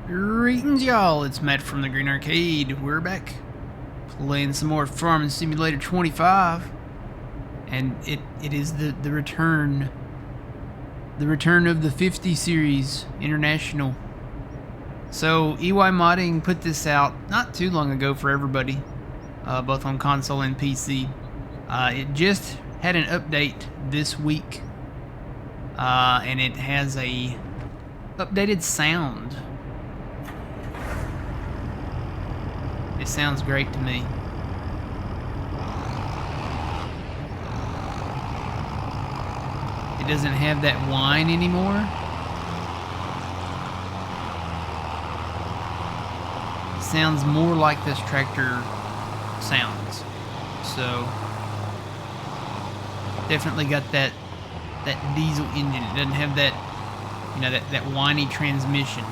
Greetings, y'all. It's Matt from the Green Arcade. We're back playing some more Farming Simulator 25, and it is the return of the 50 series international. So EY Modding put this out not too long ago for everybody, both on console and PC. It just had an update this week, and it has a updated sound. It sounds great to me. It doesn't have that whine anymore. It sounds more like this tractor sounds. So definitely got that diesel engine. It doesn't have that, you know, that whiny transmission.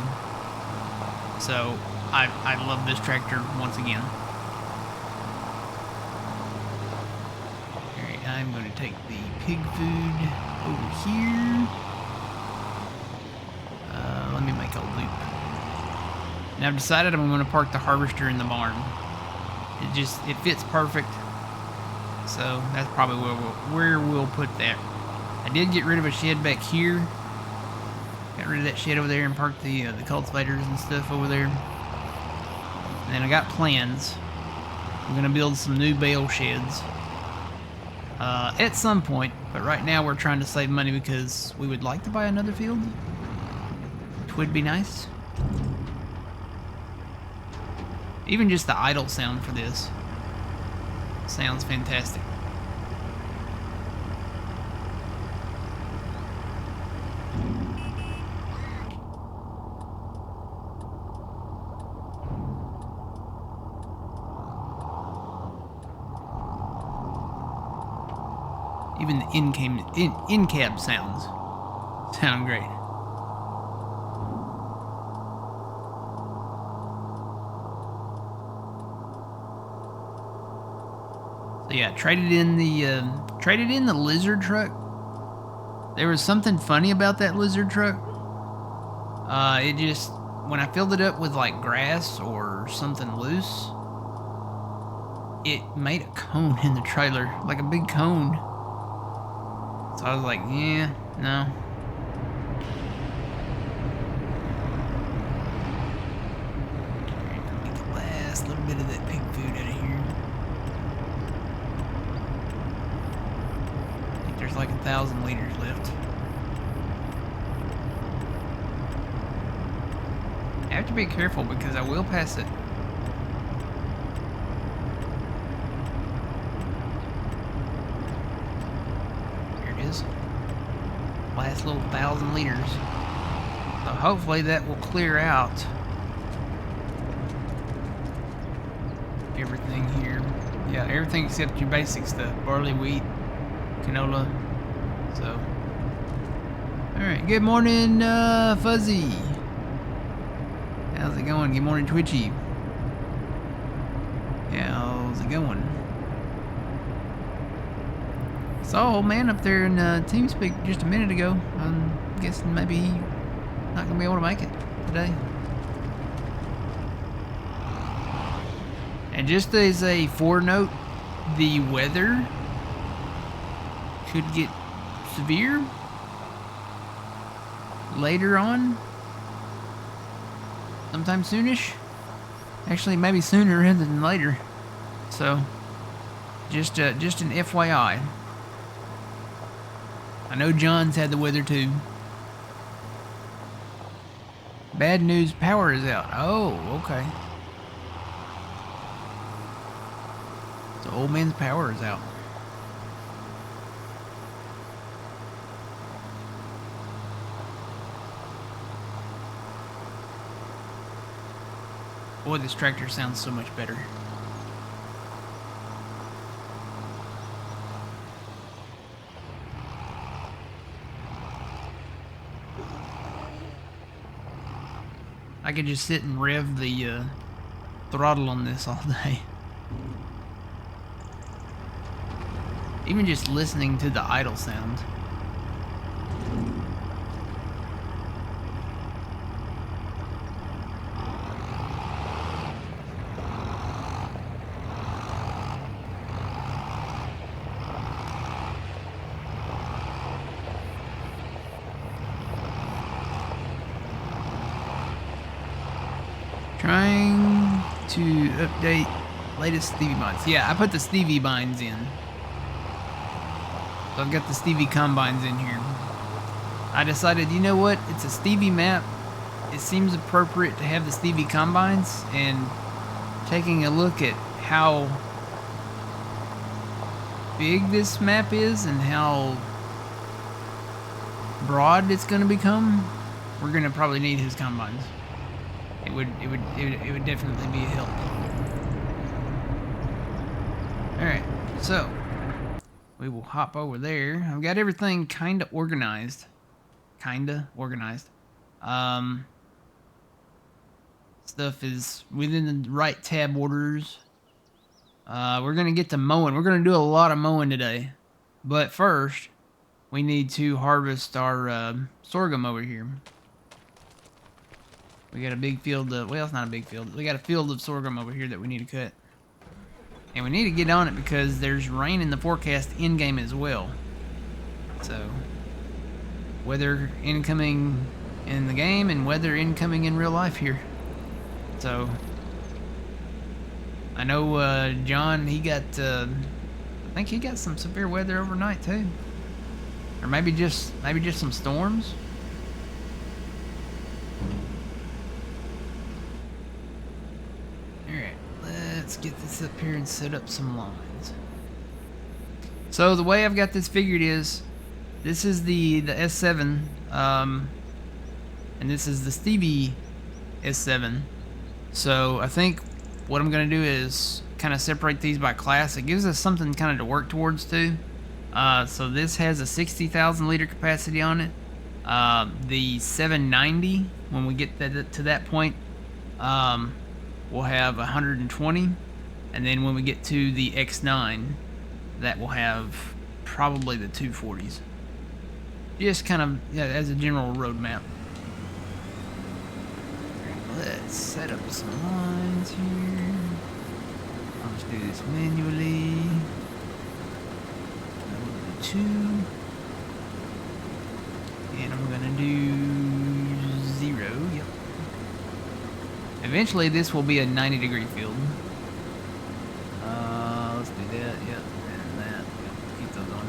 So I love this tractor once again. Alright, I'm going to take the pig food over here. Let me make a loop. Now I've decided I'm going to park the harvester in the barn. It fits perfect. So that's probably where we'll put that. I did get rid of a shed back here. Got rid of that shed over there and parked the cultivators and stuff over there. And then I got plans. I'm going to build some new bale sheds at some point, but right now we're trying to save money because we would like to buy another field, which would be nice. Even just the idle sound for this sounds fantastic. Even the in-cab sounds sound great. So yeah, traded in the lizard truck. There was something funny about that lizard truck. It just, when I filled it up with like grass or something loose, it made a cone in the trailer, like a big cone. So I was like, yeah, no. Alright, get the last little bit of that pig food out of here. I think there's like 1,000 liters left. I have to be careful because I will pass it. Last little 1,000 liters. So hopefully that will clear out everything here. Yeah, everything except your basic stuff. Barley, wheat, canola. So, alright, good morning, Fuzzy. How's it going? Good morning, Twitchy. How's it going? Saw old man up there in TeamSpeak just a minute ago. I'm guessing maybe he's not gonna be able to make it today. And just as a forenote, the weather could get severe later on, sometime soonish. Actually, maybe sooner rather than later. So, just an FYI. I know John's had the weather too. Bad news, power is out. Oh, okay. So old man's power is out. Boy, this tractor sounds so much better. I could just sit and rev the throttle on this all day. Even just listening to the idle sound. Trying to update latest Stevie binds. Yeah, I put the Stevie binds in. So I've got the Stevie combines in here. I decided, you know what? It's a Stevie map. It seems appropriate to have the Stevie combines, and taking a look at how big this map is and how broad it's going to become, we're going to probably need his combines. It would definitely be a help. Alright, so we will hop over there. I've got everything kinda organized. Stuff is within the right tab orders. We're gonna get to mowing. We're gonna do a lot of mowing today. But first, we need to harvest our sorghum over here. We got a big field of, well, it's not a big field. We got a field of sorghum over here that we need to cut. And we need to get on it because there's rain in the forecast in-game as well. So, weather incoming in the game and weather incoming in real life here. So, I know John, he got, I think he got some severe weather overnight too. Or maybe just some storms. Let's get this up here and set up some lines. So the way I've got this figured is, this is the S7, and this is the Stevie S7. So I think what I'm going to do is kind of separate these by class. It gives us something kind of to work towards too. So this has a 60,000 liter capacity on it. The 790, when we get to that point, we'll have 120, and then when we get to the X9, that will have probably the 240s. Just kind of, yeah, as a general roadmap. Let's set up some lines here. I'll just do this manually. I will do 2. And I'm gonna do 0, yep. Eventually, this will be a 90-degree field. Let's do that, yep, and that. Yep, keep those on.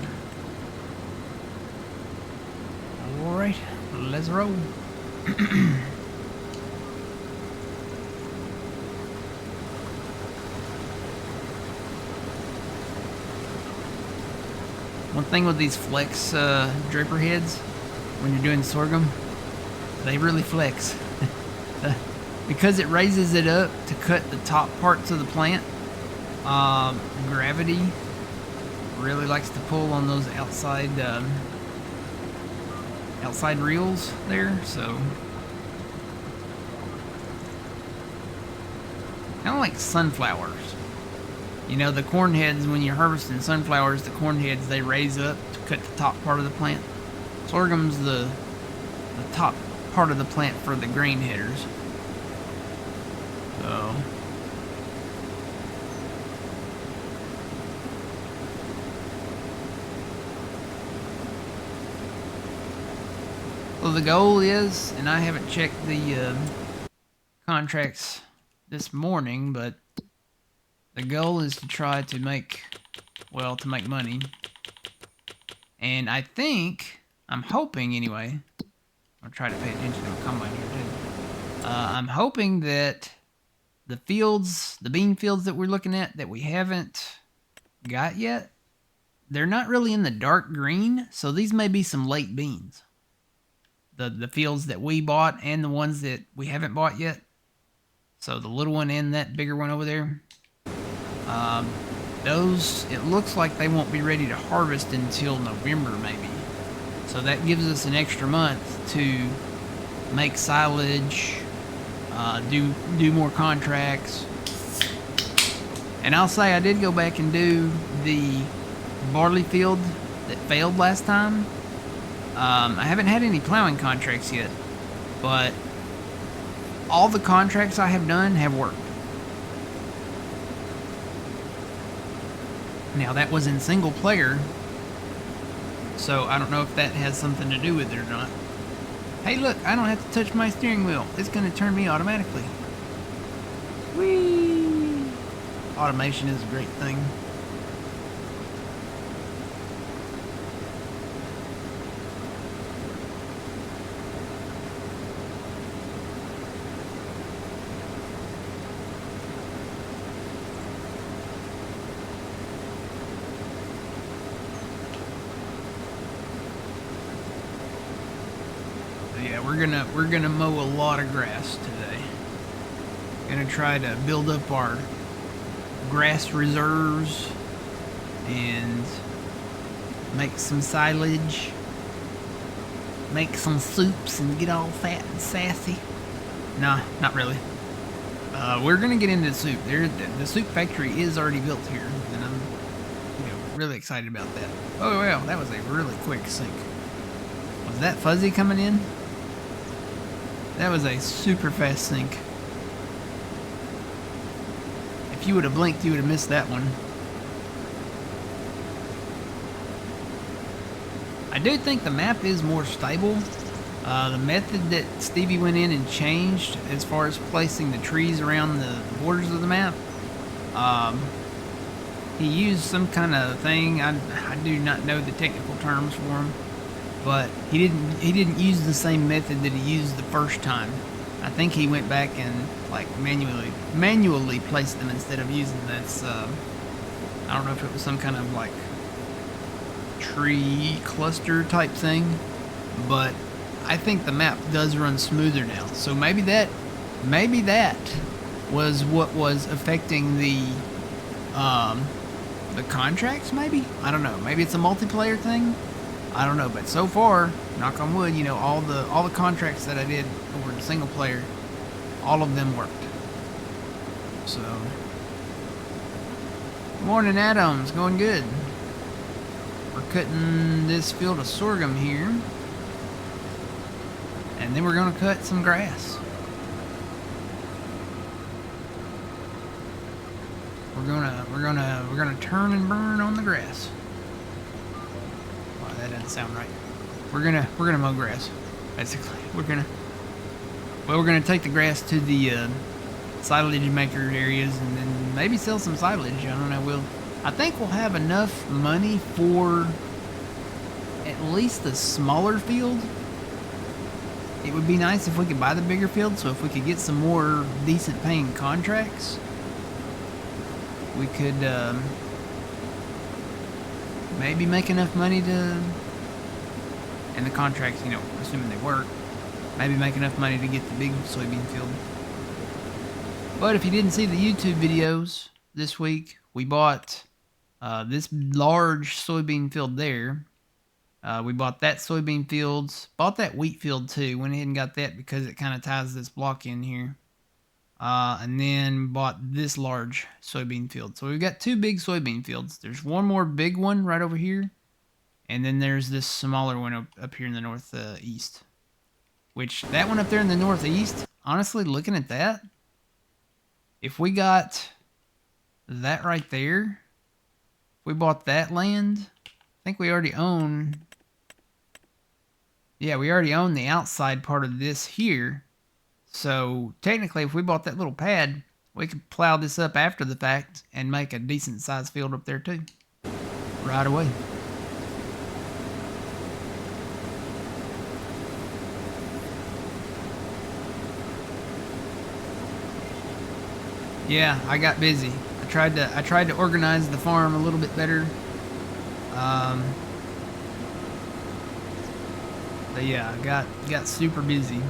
Alright, let's roll. One thing with these flex draper heads, when you're doing sorghum, they really flex. Because it raises it up to cut the top parts of the plant, gravity really likes to pull on those outside reels there, so kind of like sunflowers. You know, the corn heads, when you're harvesting sunflowers, the corn heads, they raise up to cut the top part of the plant. Sorghum's the top part of the plant for the grain headers. So the goal is, and I haven't checked the contracts this morning, but the goal is to try to make, well, to make money. And I think, I'm hoping anyway, I'll try to pay attention to my combine here too. I'm hoping that the fields, the bean fields that we're looking at that we haven't got yet, they're not really in the dark green, so these may be some late beans. The fields that we bought and the ones that we haven't bought yet. So the little one and that bigger one over there. Those, it looks like they won't be ready to harvest until November maybe. So that gives us an extra month to make silage, do more contracts. And I'll say I did go back and do the barley field that failed last time. I haven't had any plowing contracts yet, but all the contracts I have done have worked. Now that was in single player, so I don't know if that has something to do with it or not. Hey look, I don't have to touch my steering wheel. It's going to turn me automatically. Whee! Automation is a great thing. Yeah, we're gonna mow a lot of grass today. Gonna try to build up our grass reserves and make some silage, make some soups and get all fat and sassy. Nah, not really. We're gonna get into soup. The soup factory is already built here, and I'm really excited about that. Oh wow, that was a really quick sink. Was that fuzzy coming in? That was a super fast sink. If you would have blinked, you would have missed that one. I do think the map is more stable. The method that Stevie went in and changed as far as placing the trees around the borders of the map, he used some kind of thing. I do not know the technical terms for him, but he didn't use the same method that he used the first time. I think he went back and like manually placed them instead of using this. I don't know if it was some kind of like tree cluster type thing, but I think the map does run smoother now. So maybe that was what was affecting the contracts. Maybe, I don't know. Maybe it's a multiplayer thing. I don't know. But so far, knock on wood, all the contracts that I did over the single player, all of them worked. So, morning, Adams. Going good. We're cutting this field of sorghum here. And then we're gonna cut some grass. We're gonna turn and burn on the grass. Wow, that doesn't sound right. We're gonna mow grass. Basically, we're gonna take the grass to the silage maker areas and then maybe sell some silage. I don't know. I think we'll have enough money for at least the smaller field. It would be nice if we could buy the bigger field, so if we could get some more decent paying contracts, we could maybe make enough money to, and the contracts, assuming they work, maybe make enough money to get the big soybean field. But if you didn't see the YouTube videos this week, we bought this large soybean field there. We bought that soybean fields, bought that wheat field too, went ahead and got that because it kind of ties this block in here. And then bought this large soybean field. So we've got two big soybean fields. There's one more big one right over here. And then there's this smaller one up here in the northeast. Which, that one up there in the northeast, honestly, looking at that, if we got that right there, if we bought that land, I think we already own... Yeah, we already own the outside part of this here. So, technically, if we bought that little pad, we could plow this up after the fact and make a decent sized field up there too. Right away. Yeah, I got busy. I tried to organize the farm a little bit better. But yeah, I got super busy.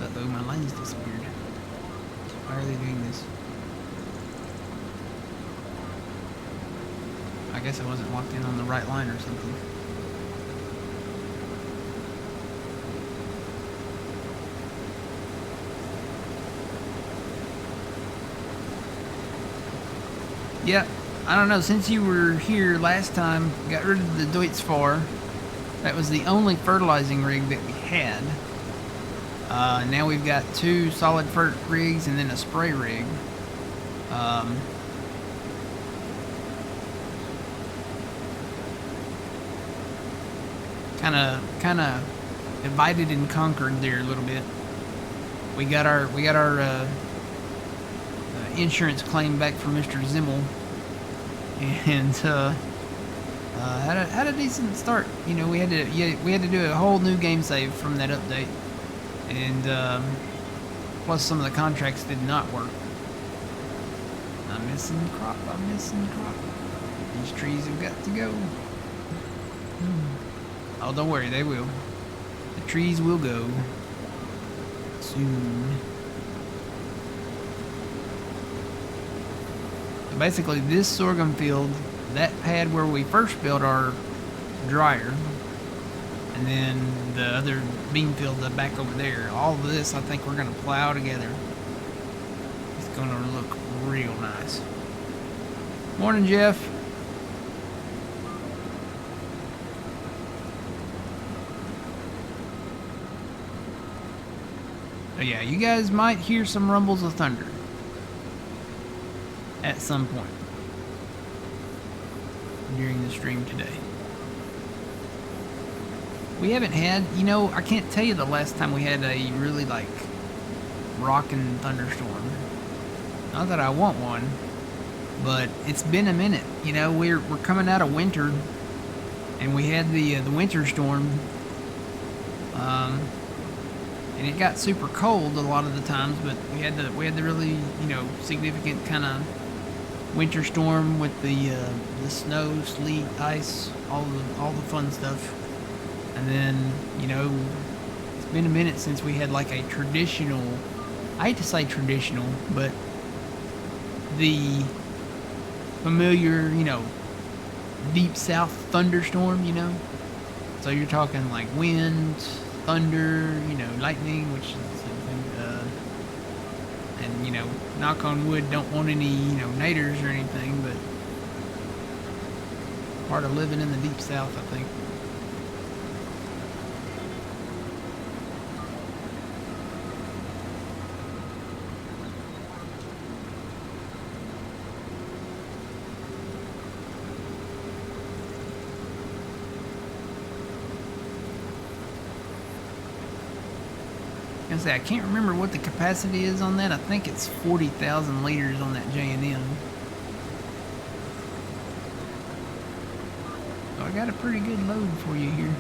Uh-oh, my line's disappeared. Why are they doing this? I guess I wasn't locked in on the right line or something. Yeah, I don't know, since you were here last time, got rid of the Deutz-Fahr. That was the only fertilizing rig that we had. Now we've got two solid fert rigs and then a spray rig. Kind of divided and conquered there a little bit. We got our insurance claim back from Mr. Zimmel, and had a decent start. You know, we had to do a whole new game save from that update, and plus some of the contracts did not work. I'm missing crop. These trees have got to go. Oh, don't worry, they will. The trees will go soon. So basically, this sorghum field, that pad where we first built our dryer, and then the other bean field back over there, all of this I think we're going to plow together. It's going to look real nice. Morning, Jeff. So yeah, you guys might hear some rumbles of thunder at some point during the stream today. We haven't had, you know, I can't tell you the last time we had a really like rockin' thunderstorm. Not that I want one, but it's been a minute. You know, we're coming out of winter, and we had the winter storm. And it got super cold a lot of the times, but we had the really, you know, significant kind of winter storm with the snow, sleet, ice, all the fun stuff. And then, you know, it's been a minute since we had like a traditional, I hate to say traditional, but the familiar, you know, deep south thunderstorm, you know. So you're talking like wind, thunder, you know, lightning, which is and you know, knock on wood, don't want any, you know, naders or anything, but part of living in the deep south, I think. I can't remember what the capacity is on that. I think it's 40,000 liters on that J&M. So I got a pretty good load for you here.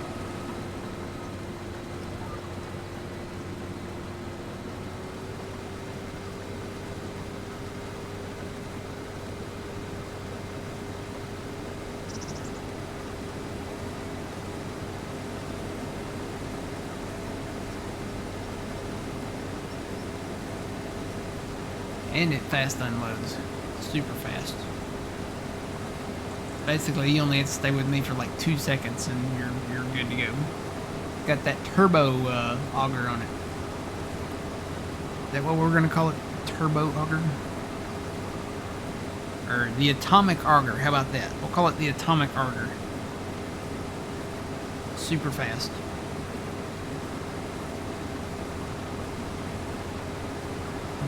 And it fast unloads. Super fast. Basically, you only have to stay with me for like 2 seconds and you're good to go. Got that turbo auger on it. Is that what we're going to call it? Turbo auger? Or the atomic auger. How about that? We'll call it the atomic auger. Super fast.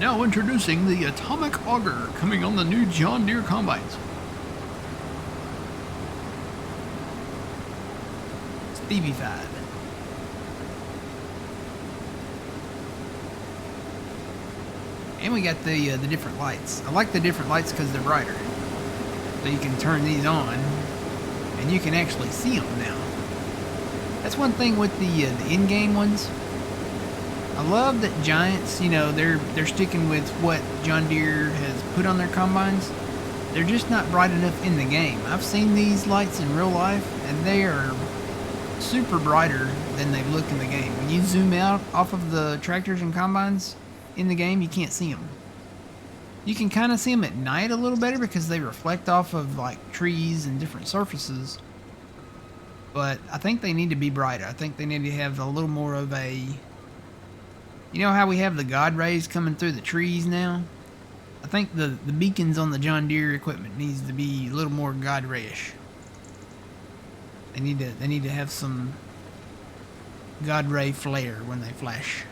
Now introducing the atomic auger coming on the new John Deere combines. Stevie 5. And we got the different lights. I like the different lights because they're brighter. So you can turn these on and you can actually see them now. That's one thing with the in-game ones. I love that Giants, you know, they're sticking with what John Deere has put on their combines. They're just not bright enough in the game. I've seen these lights in real life, and they are super brighter than they look in the game. When you zoom out off of the tractors and combines in the game, you can't see them. You can kind of see them at night a little better because they reflect off of like trees and different surfaces. But I think they need to be brighter. I think they need to have a little more of a... You know how we have the God rays coming through the trees now? I think the beacons on the John Deere equipment needs to be a little more God rayish. They need to have some God ray flare when they flash.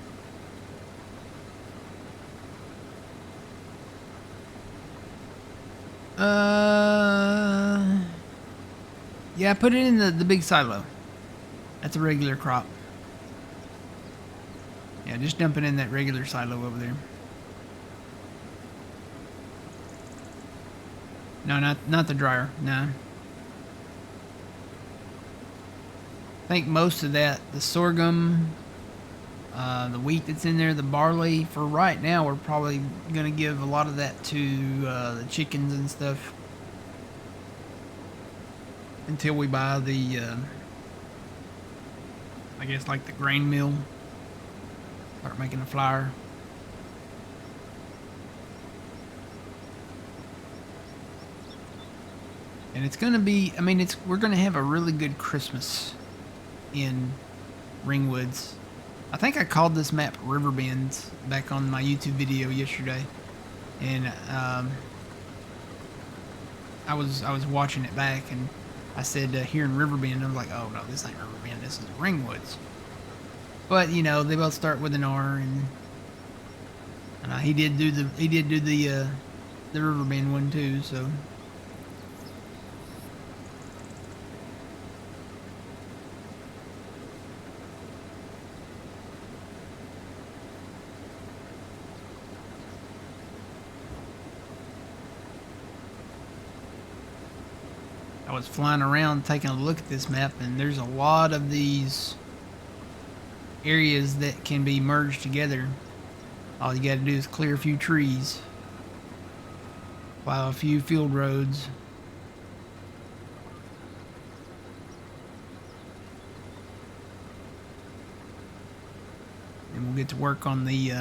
Yeah, put it in the big silo. That's a regular crop. Yeah, just dump it in that regular silo over there. No, not the dryer. No. I think most of that, the sorghum, the wheat that's in there, the barley, for right now, we're probably going to give a lot of that to the chickens and stuff until we buy the, I guess, like the grain mill. Start making a flour. And it's going to be, I mean, we're going to have a really good Christmas in Ringwoods. I think I called this map River Bends back on my YouTube video yesterday. And I was watching it back, and I said here in River Bend, I was like, oh no, this ain't River Bend, this is Ringwoods. But you know, they both start with an R, and he did do the River Bend one too, so. I was flying around taking a look at this map, and there's a lot of these areas that can be merged together. All you got to do is clear a few trees, plow a few field roads. And we'll get to work on the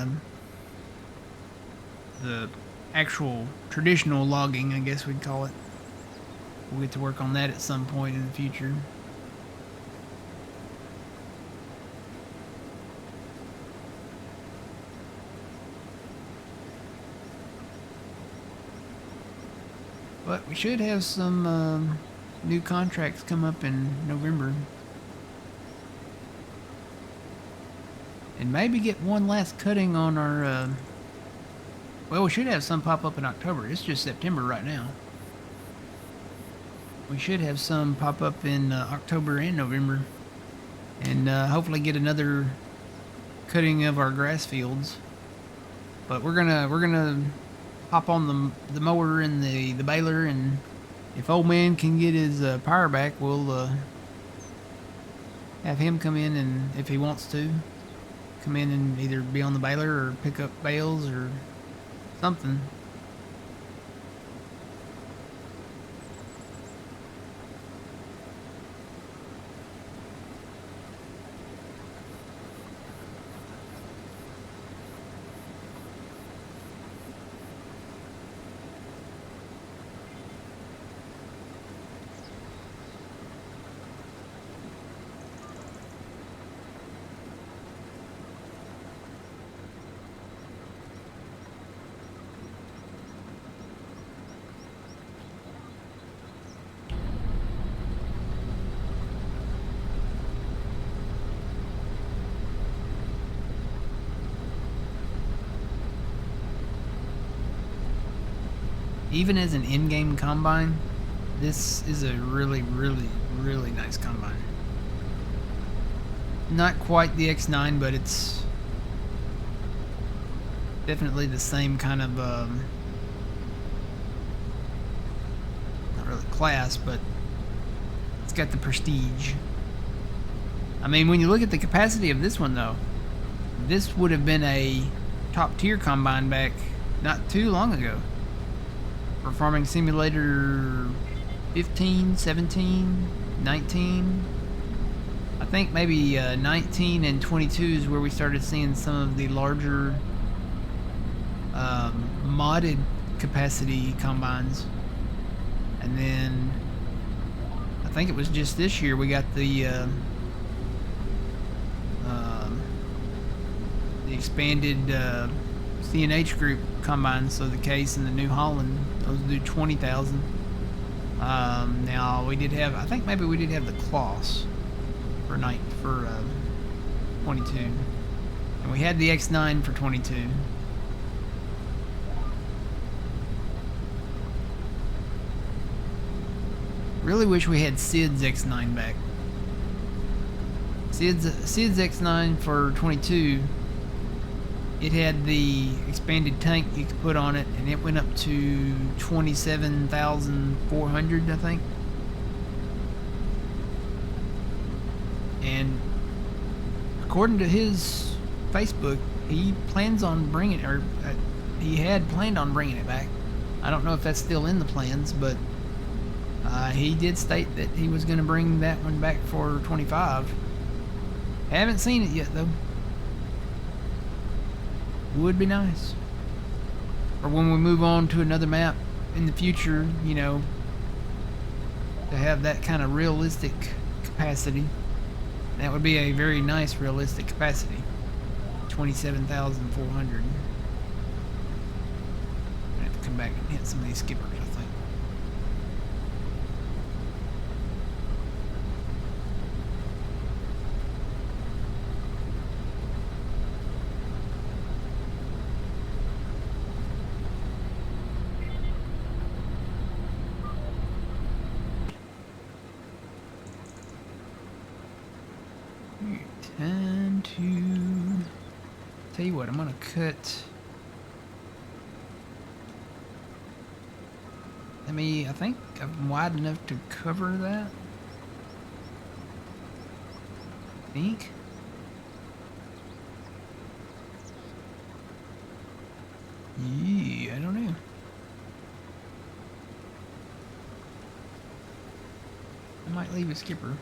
actual traditional logging, I guess we'd call it. We'll get to work on that at some point in the future. But we should have some new contracts come up in November. And maybe get one last cutting on our... well, we should have some pop up in October. It's just September right now. We should have some pop up in October and November, and hopefully get another cutting of our grass fields. But we're gonna hop on the mower and the baler, and if old man can get his power back, we'll have him come in, and if he wants to, come in and either be on the baler or pick up bales or something. Even as an in-game combine, this is a really, really, really nice combine. Not quite the X9, but it's definitely the same kind of, not really class, but it's got the prestige. I mean, when you look at the capacity of this one, though, this would have been a top-tier combine back not too long ago. For Farming Simulator 15, 17, 19. I think maybe 19 and 22 is where we started seeing some of the larger modded capacity combines. And then I think it was just this year we got the expanded CNH group combines, so the Case and the New Holland, those do 20,000. Now we did have, I think maybe we did have the Kloss for 22, and we had the X9 for 22. Really wish we had Sid's X9 back. Sid's X9 for 22. It had the expanded tank you could put on it, and it went up to 27,400, I think. And according to his Facebook, he plans on bringing, or he had planned on bringing it back. I don't know if that's still in the plans, but he did state that he was going to bring that one back for 25. Haven't seen it yet, though. Would be nice. Or when we move on to another map in the future, you know, to have that kind of realistic capacity. That would be a very nice realistic capacity. 27,400. I have to come back and hit some of these skippers, I think. Time to tell you what, I'm gonna cut. I think I'm wide enough to cover that. I think. Yeah, I don't know. I might leave a skipper.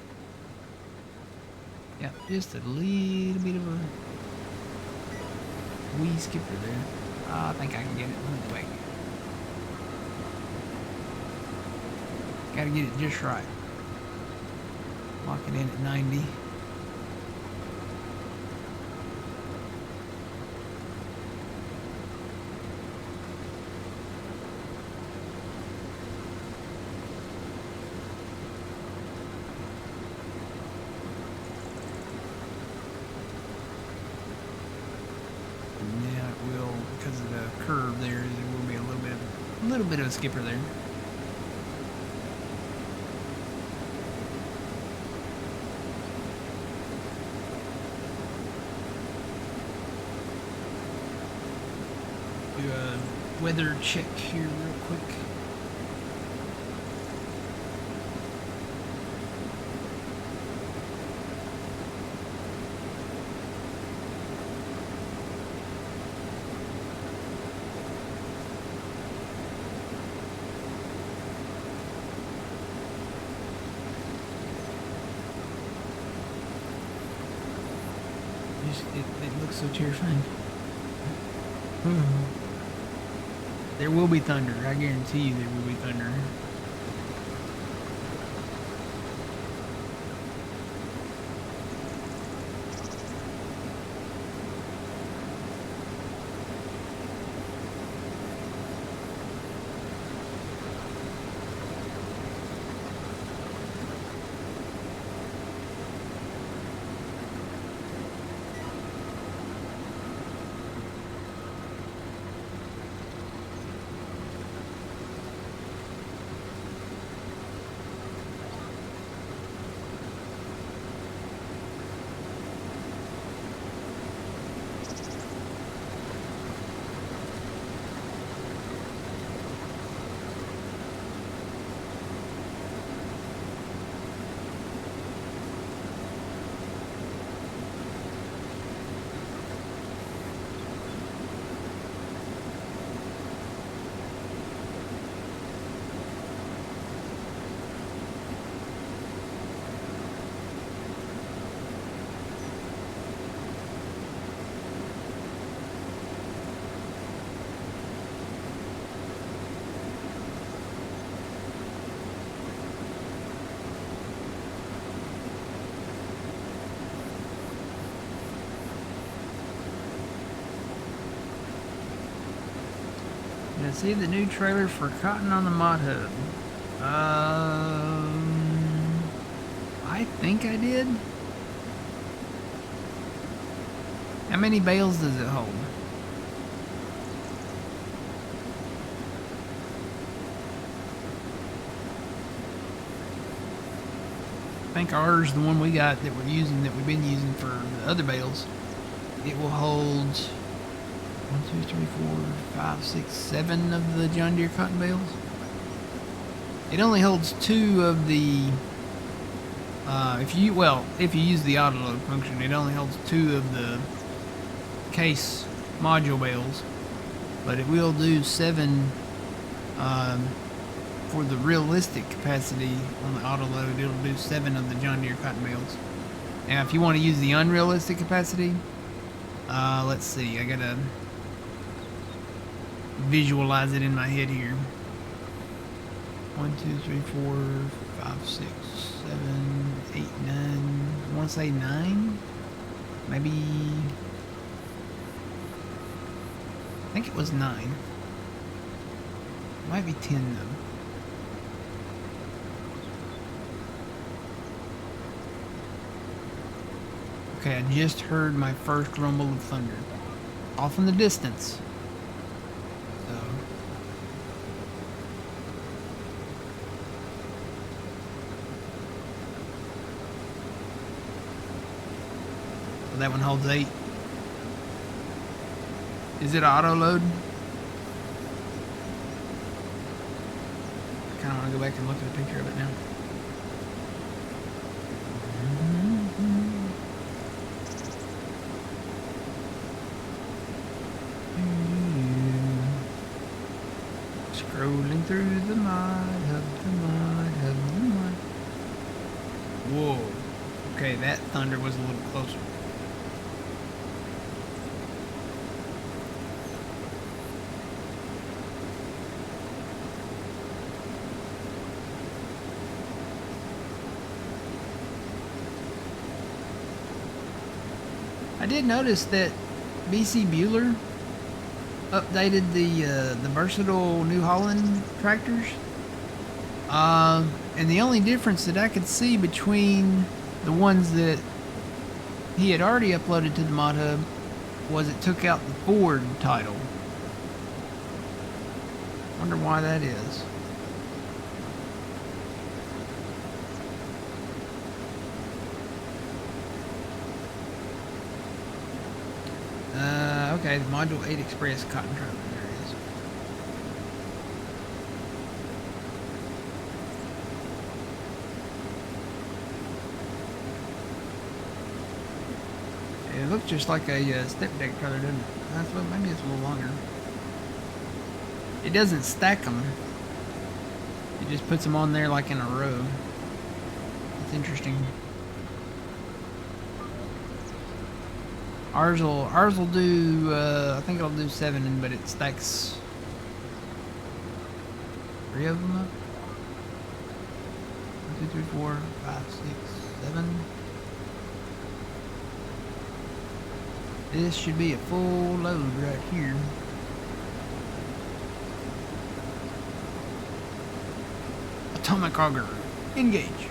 Yeah, just a little bit of a wee skipper there. I think I can get it. Let me go back. Gotta get it just right. Lock it in at 90. Because of the curve there will be a little bit of a skipper there. Do a weather check here real quick. It looks so terrifying. There will be thunder. I guarantee you there will be thunder. Did I see the new trailer for Cotton on the Mod Hub? I think I did. How many bales does it hold? think ours, the one we got that we're using, that we've been using for the other bales, it will hold 1, 2, 3, 4, 5, 6, 7 of the John Deere cotton bales. It only holds 2 of the. If you use the auto load function, it only holds 2 of the case module bales, but it will do 7 for the realistic capacity on the auto load. It'll do 7 of the John Deere cotton bales. Now, if you want to use the unrealistic capacity, let's see. I gotta visualize it in my head here. 1, 2, 3, 4, 5, 6, 7, 8, 9. I want to say 9. Maybe. I think it was 9. Might be 10 though. Okay, I just heard my first rumble of thunder. Off in the distance. So. That one holds 8. Is it auto load? I kind of want to go back and look at a picture of it now. Scrolling through the mud of the mud of the mud. Whoa. Okay, that thunder was a little closer. I did notice that BC Bueller updated the versatile New Holland tractors, and the only difference that I could see between the ones that he had already uploaded to the mod hub was it took out the Ford title. Wonder why that is. Okay, the Module 8 Express cotton trailer. There it is. It looks just like a step deck trailer, doesn't it? That's what, maybe it's a little longer. It doesn't stack them. It just puts them on there like in a row. It's interesting. Ours will do, I think it'll do 7, but it stacks 3 of them up. 1, 2, 3, 4, 5, 6, 7. This should be a full load right here. Atomic auger, engage.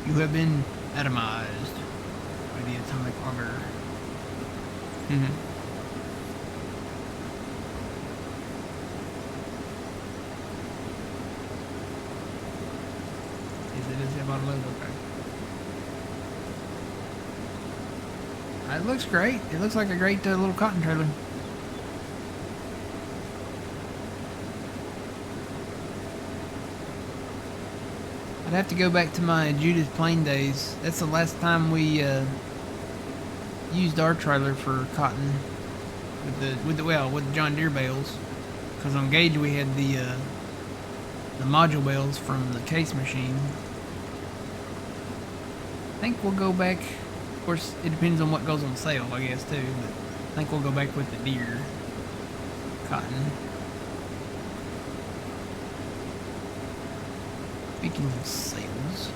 You have been atomized by the atomic auger. Is it about a load? Okay. It looks great. It looks like a great little cotton trailer. I'd have to go back to my Judith Plain days. That's the last time we used our trailer for cotton with the John Deere bales. Because on Gage we had the module bales from the case machine. I think we'll go back. Of course, it depends on what goes on sale, I guess too. But I think we'll go back with the Deere cotton. Speaking of sales,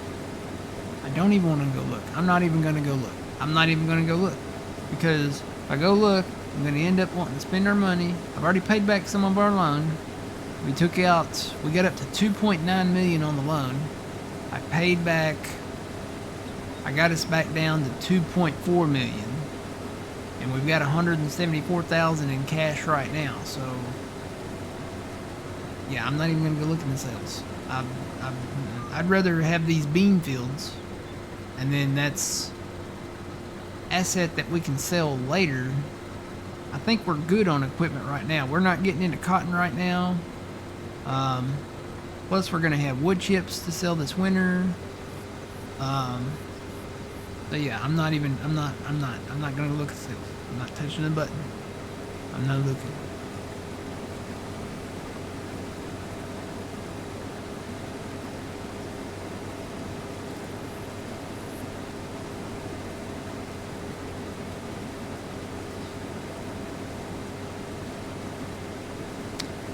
I don't even want to go look. I'm not even going to go look. I'm not even going to go look. Because if I go look, I'm going to end up wanting to spend our money. I've already paid back some of our loan. We got up to 2.9 million on the loan. I paid back, I got us back down to 2.4 million. And we've got 174,000 in cash right now. So Yeah, I'm not even gonna go look in the sales. I'd rather have these bean fields, and then that's asset that we can sell later. I think we're good on equipment right now. We're not getting into cotton right now. Um, Plus, we're gonna have wood chips to sell this winter. But yeah, I'm not gonna look at sales. I'm not touching the button. I'm not looking.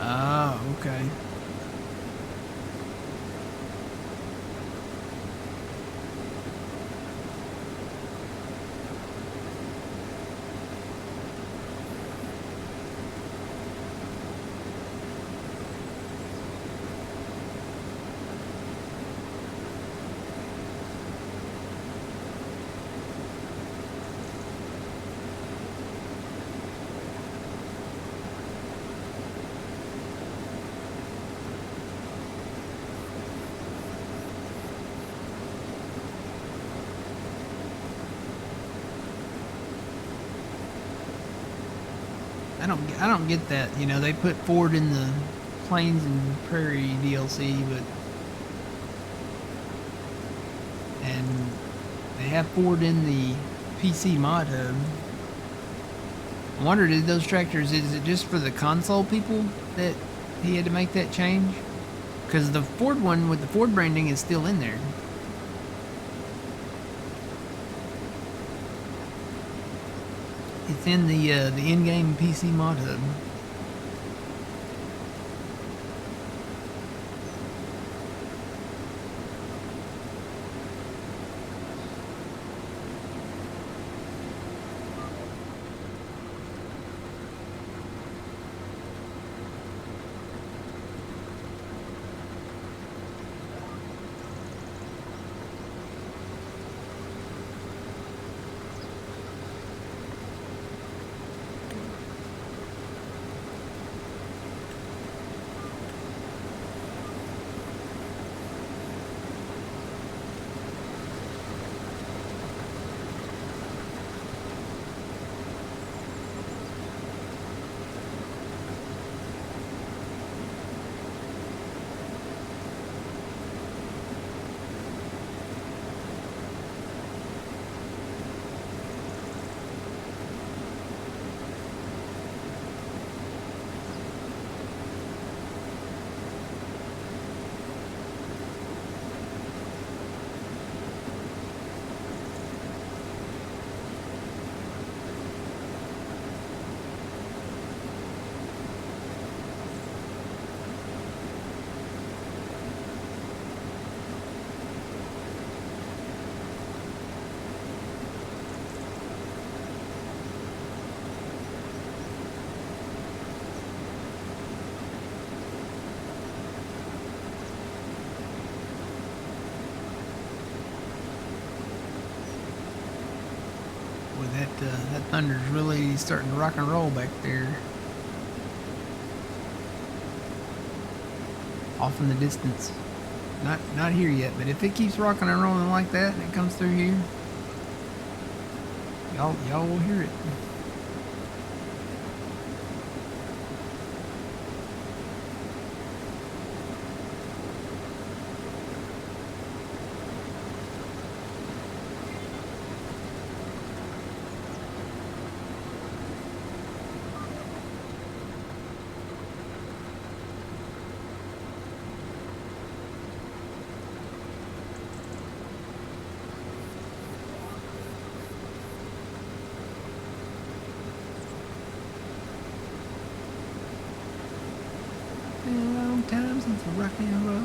Oh, okay. I don't get that. You know, they put Ford in the Plains and Prairie DLC, and they have Ford in the PC mod hub. I wonder, did those tractors, is it just for the console people that he had to make that change? Because the Ford one with the Ford branding is still in there. It's in the in-game PC mod hub. That thunder's really starting to rock and roll back there. Off in the distance. Not here yet, but if it keeps rocking and rolling like that and it comes through here, y'all will hear it. Been a long time since I rock and roll.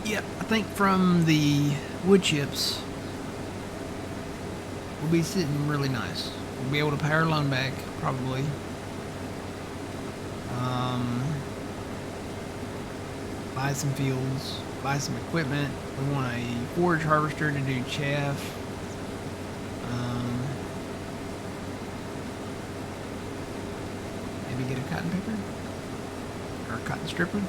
Yep, I think from the wood chips, we'll be sitting really nice. We'll be able to pay our loan back, probably. Buy some fields. buy some equipment. We want a forage harvester to do chaff. Maybe get a cotton picker or a cotton stripper.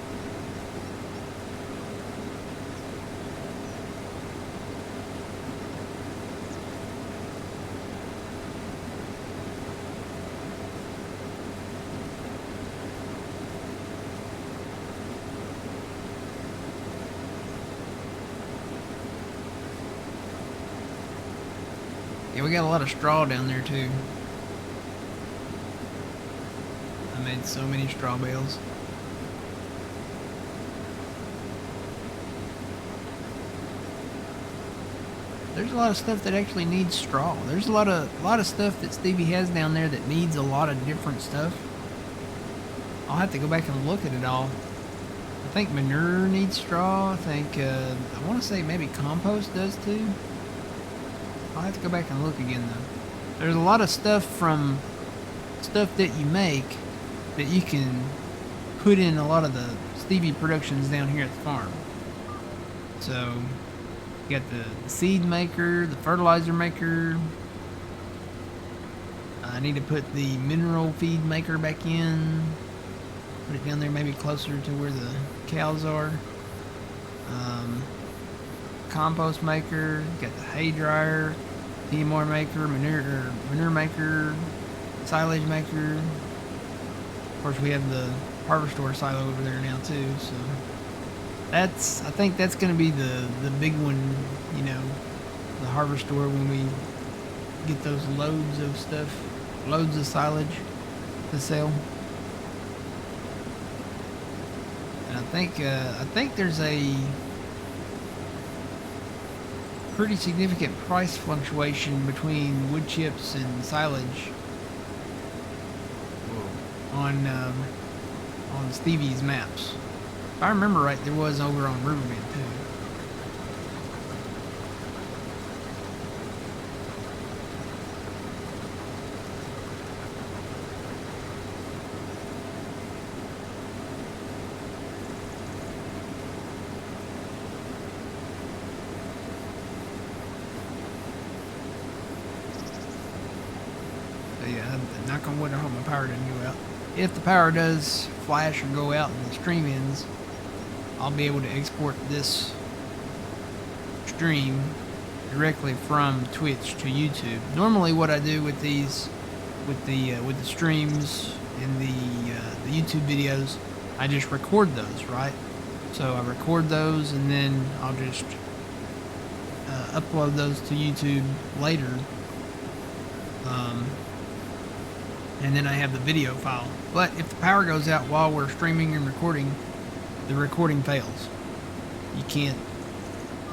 Yeah, we got a lot of straw down there too. I made so many straw bales. There's a lot of stuff that actually needs straw. There's a lot of stuff that Stevie has down there that needs a lot of different stuff. I'll have to go back and look at it all. I think manure needs straw. I think I want to say maybe compost does too. I'll have to go back and look again though. There's a lot of stuff from stuff that you make that you can put in a lot of the Stevie productions down here at the farm. So you got the seed maker, the fertilizer maker. I need to put the mineral feed maker back in. Put it down there maybe closer to where the cows are. Compost maker, got the hay dryer, DMR maker, manure maker, silage maker. Of course, we have the harvester silo over there now too. So I think that's going to be the big one, you know, the harvester when we get those loads of stuff, loads of silage to sell. And I think there's a pretty significant price fluctuation between wood chips and silage on Stevie's maps. If I remember right, there was over on Riverbend too. So yeah, knock on wood, I hope my power didn't go out. If the power does flash or go out and the stream ends, I'll be able to export this stream directly from Twitch to YouTube. Normally what I do with these, with the streams and the YouTube videos, I just record those, right? So I record those and then I'll just upload those to YouTube later. And then I have the video file. But if the power goes out while we're streaming and recording, the recording fails. You can't,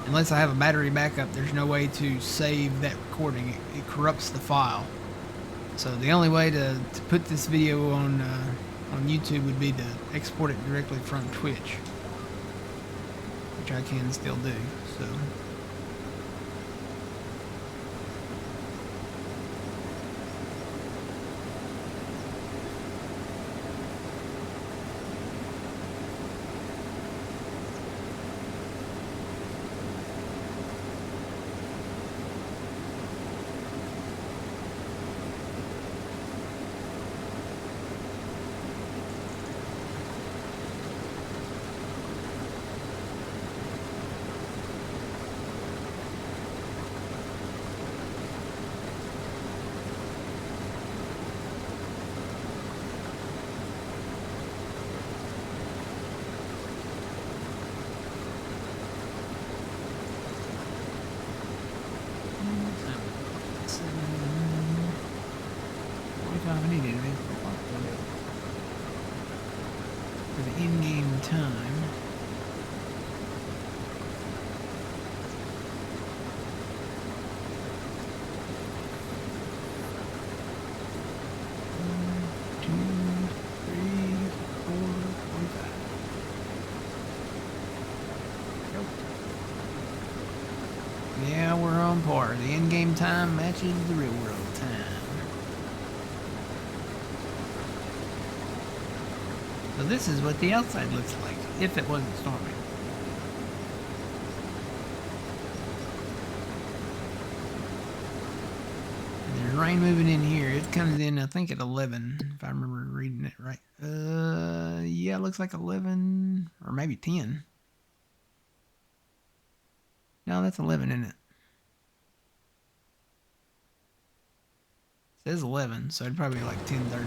unless I have a battery backup, there's no way to save that recording. It corrupts the file. So the only way to put this video on YouTube would be to export it directly from Twitch, which I can still do. So. For the in-game time. Yeah, we're on par. The in-game time matches the real world time. So this is what the outside looks like if it wasn't storming. rain moving in here. It comes in, I think, at 11, if I remember reading it right. Yeah, it looks like 11 or maybe 10. No, that's 11, isn't it? It says 11, so it'd probably be like 10:30.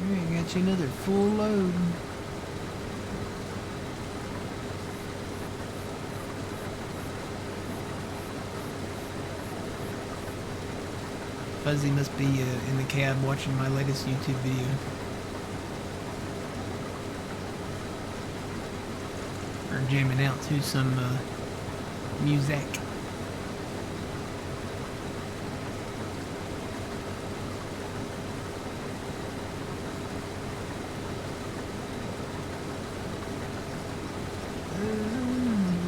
Alright, got you another full load. Fuzzy must be in the cab watching my latest YouTube video. Or jamming out to some music.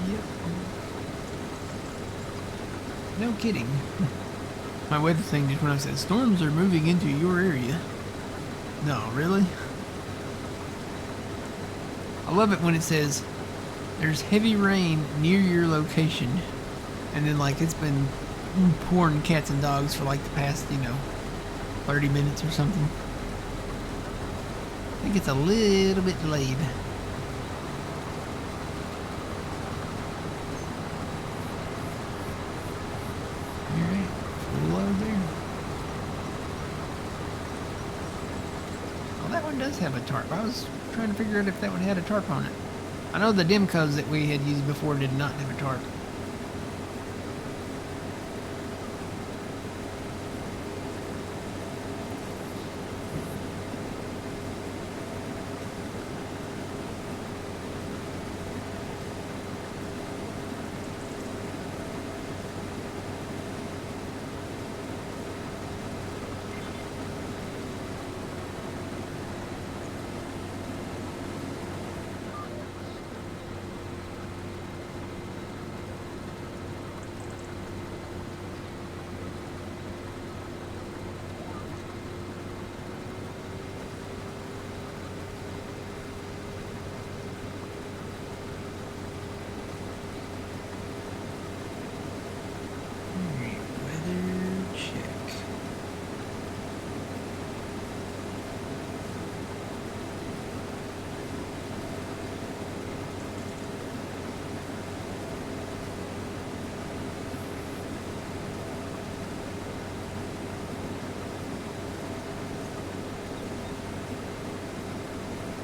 Yep. No kidding. My weather thing just when I said storms are moving into your area. No, really? I love it when it says there's heavy rain near your location, and then like it's been pouring cats and dogs for like the past 30 minutes or something. I think it's a little bit delayed. Does have a tarp. I was trying to figure out if that one had a tarp on it. I know the Demcos that we had used before did not have a tarp.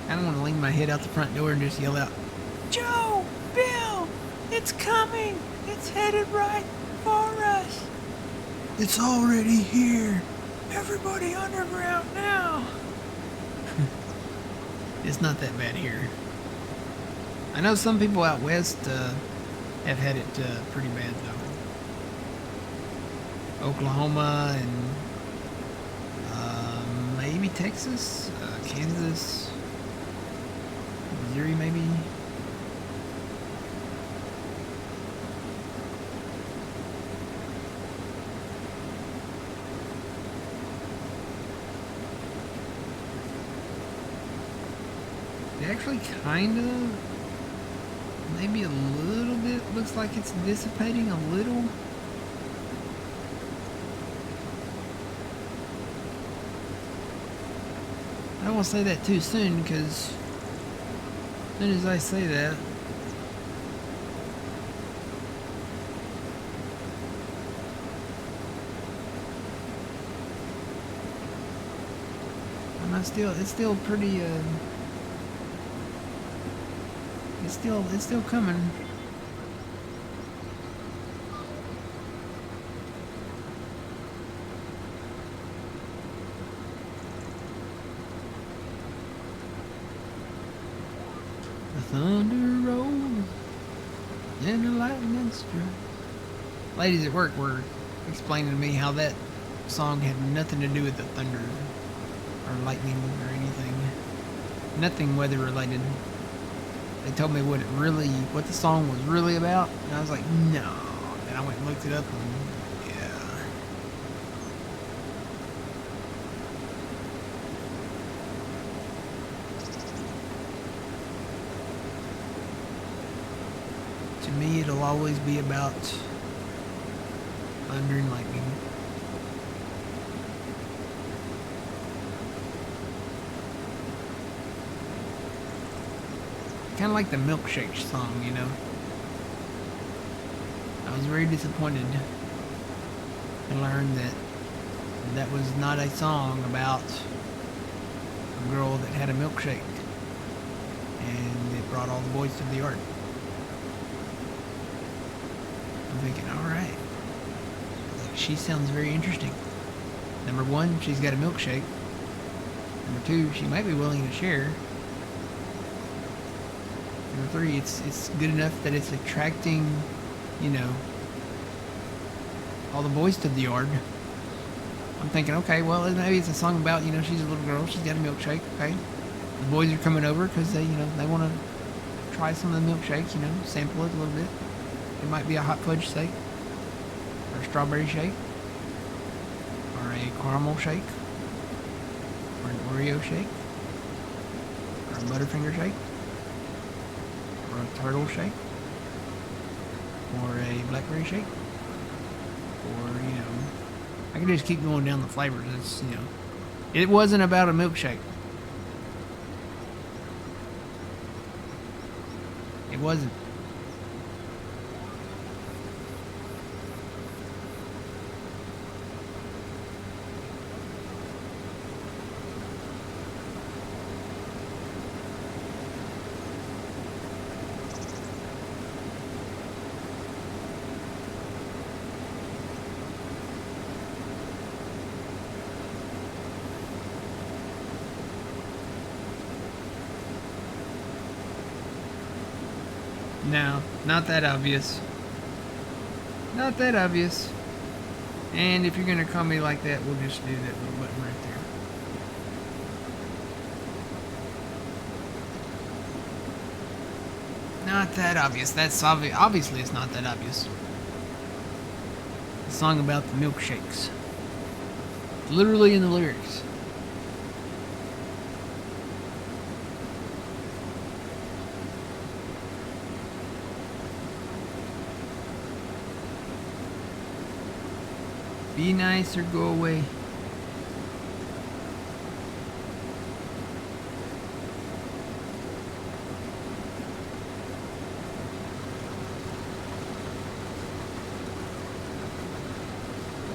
I don't want to lean my head out the front door and just yell out, "Joe! Bill! It's coming! It's headed right for us! It's already here! Everybody underground now!" It's not that bad here. I know some people out west have had it pretty bad though. Oklahoma and maybe Texas, Kansas, Missouri maybe. It actually kind of, maybe a little bit, looks like it's dissipating a little. I don't want to say that too soon, because as soon as I say that, it's still pretty, it's still coming. The thunder rolls and the lightning strikes. Ladies at work were explaining to me how that song had nothing to do with the thunder or lightning or anything. Nothing weather related. They told me what the song was really about, and I was like, no. And I went and looked it up, and yeah. To me, it'll always be about thunder and lightning. Kind of like the Milkshake song, you know. I was very disappointed to learn that that was not a song about a girl that had a milkshake and it brought all the boys to the yard. I'm thinking, alright, she sounds very interesting. Number one, she's got a milkshake. Number two, she might be willing to share. Number three, it's good enough that it's attracting, you know, all the boys to the yard. I'm thinking, okay, well, maybe it's a song about, you know, she's a little girl, she's got a milkshake, okay? The boys are coming over because they, you know, they want to try some of the milkshakes, you know, sample it a little bit. It might be a hot fudge shake, or a strawberry shake, or a caramel shake, or an Oreo shake, or a Butterfinger shake, or a turtle shake, or a blackberry shake, or, you know, I can just keep going down the flavors. It's, you know, it wasn't about a milkshake. It wasn't. No, not that obvious. Not that obvious. And if you're going to call me like that, we'll just do that little button right there. Not that obvious. That's obviously it's not that obvious. The song about the milkshakes. Literally in the lyrics. Be nice or go away. I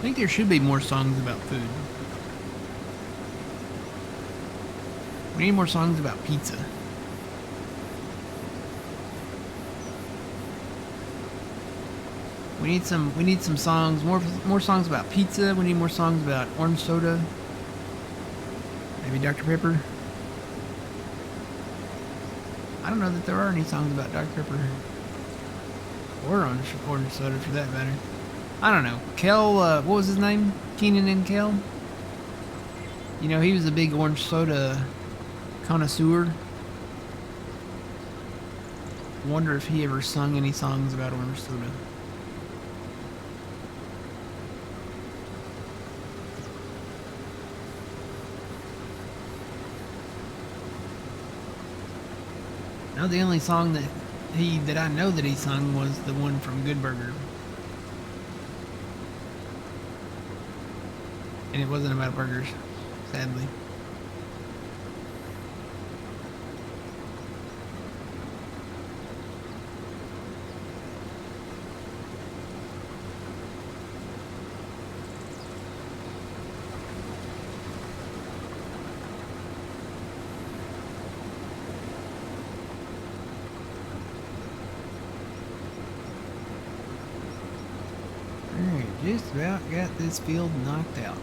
think there should be more songs about food. We need more songs about pizza. We need some songs, more songs about pizza. We need more songs about orange soda. Maybe Dr. Pepper. I don't know that there are any songs about Dr. Pepper. Or orange soda for that matter. I don't know. Kel, what was his name? Keenan and Kel? You know, he was a big orange soda connoisseur. Wonder if he ever sung any songs about orange soda. No, the only song that I know that he sung was the one from Good Burger. And it wasn't about burgers, sadly. Alright, just about got this field knocked out.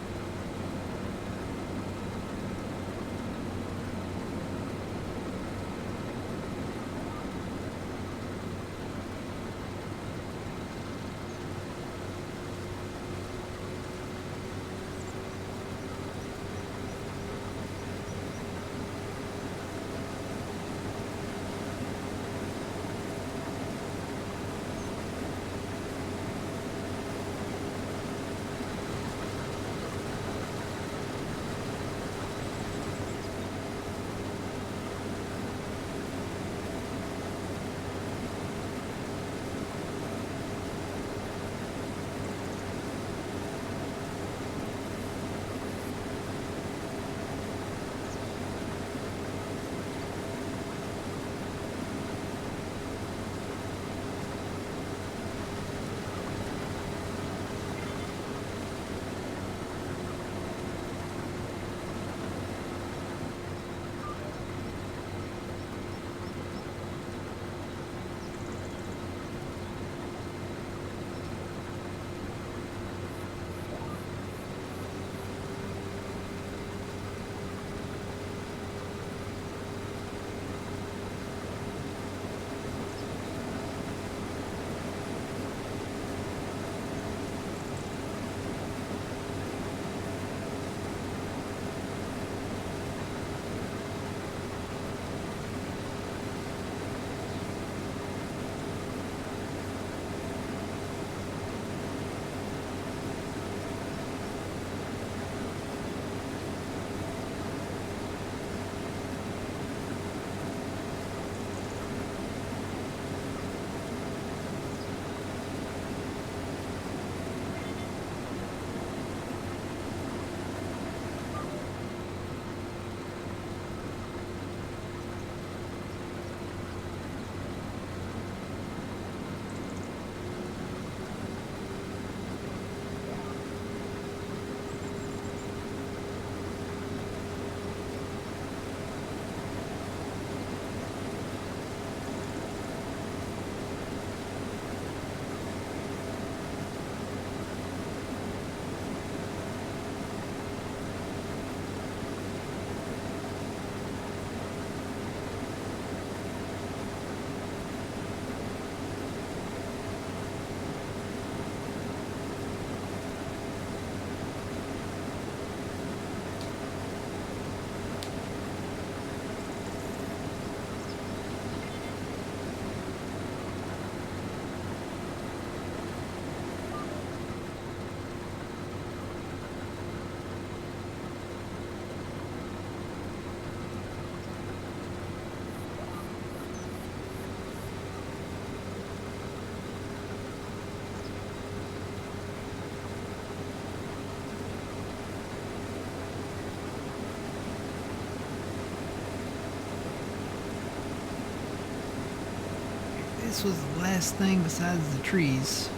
this was the last thing besides the trees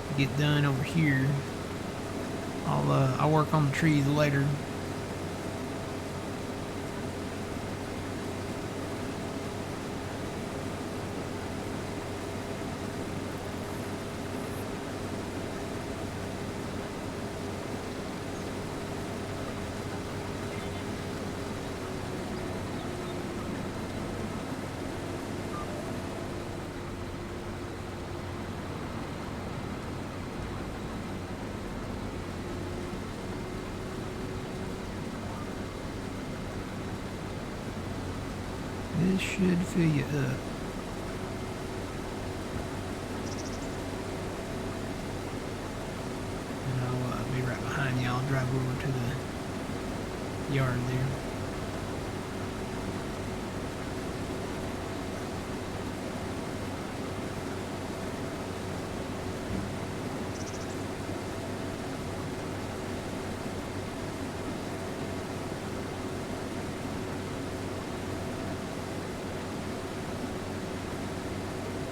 to get done over here. I'll work on the trees later. This should fill you up. And I'll be right behind you. I'll drive over to the yard there.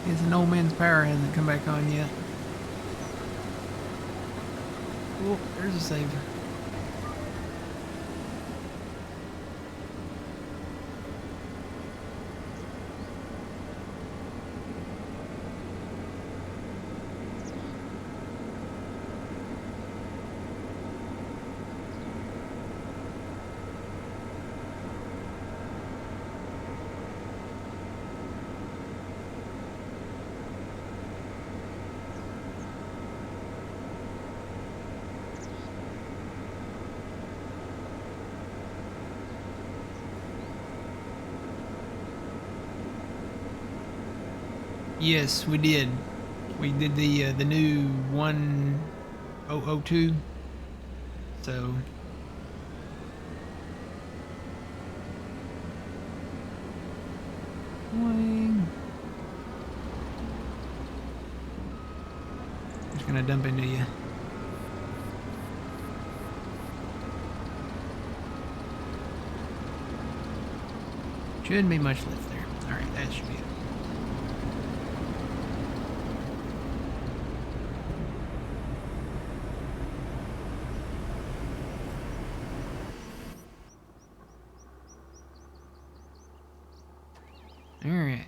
Guess an old man's power hasn't come back on yet. Oh, there's a saver. Yes, we did. We did the new 1002. So just gonna dump into you. Shouldn't be much left there. All right, that should be it. Alright,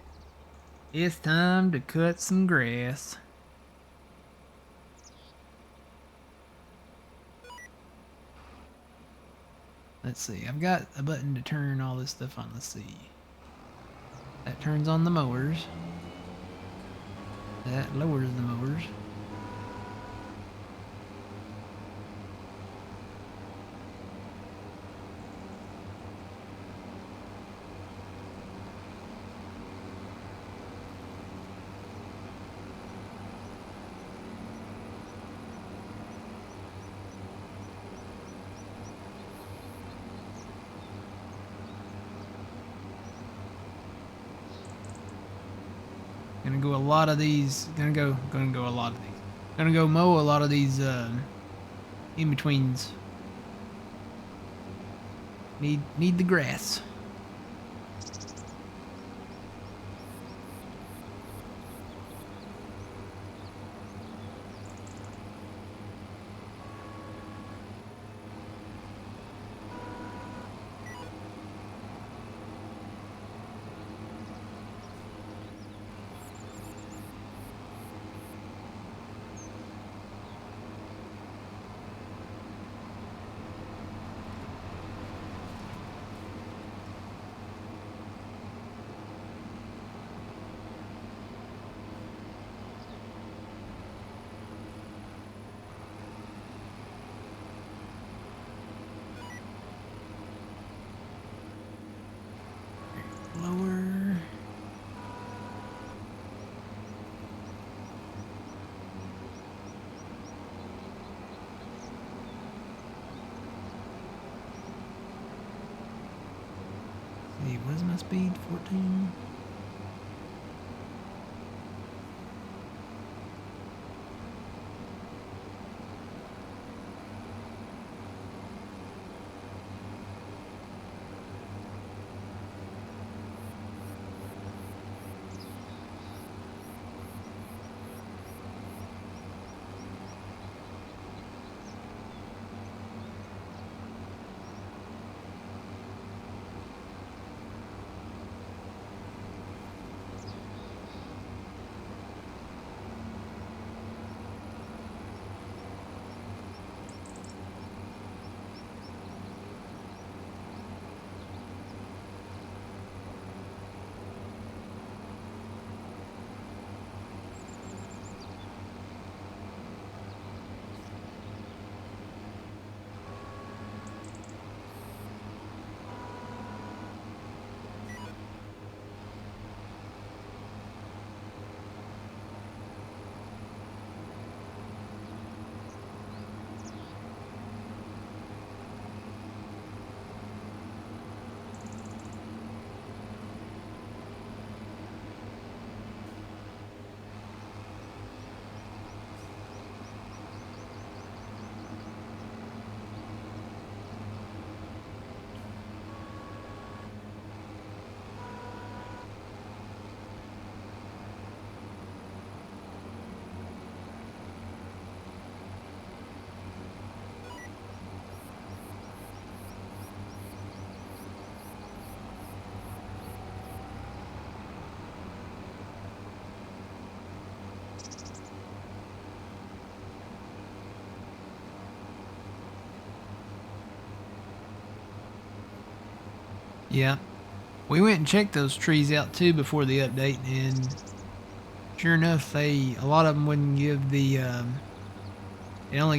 it's time to cut some grass. Let's see, I've got a button to turn all this stuff on. Let's see. That turns on the mowers. That lowers the mowers. Gonna go a lot of these. Gonna go a lot of these. Gonna go mow a lot of these in betweens. Need the grass. Lower. See, what is my speed? 14. Yeah. We went and checked those trees out too before the update, and sure enough, a lot of them wouldn't give the. It only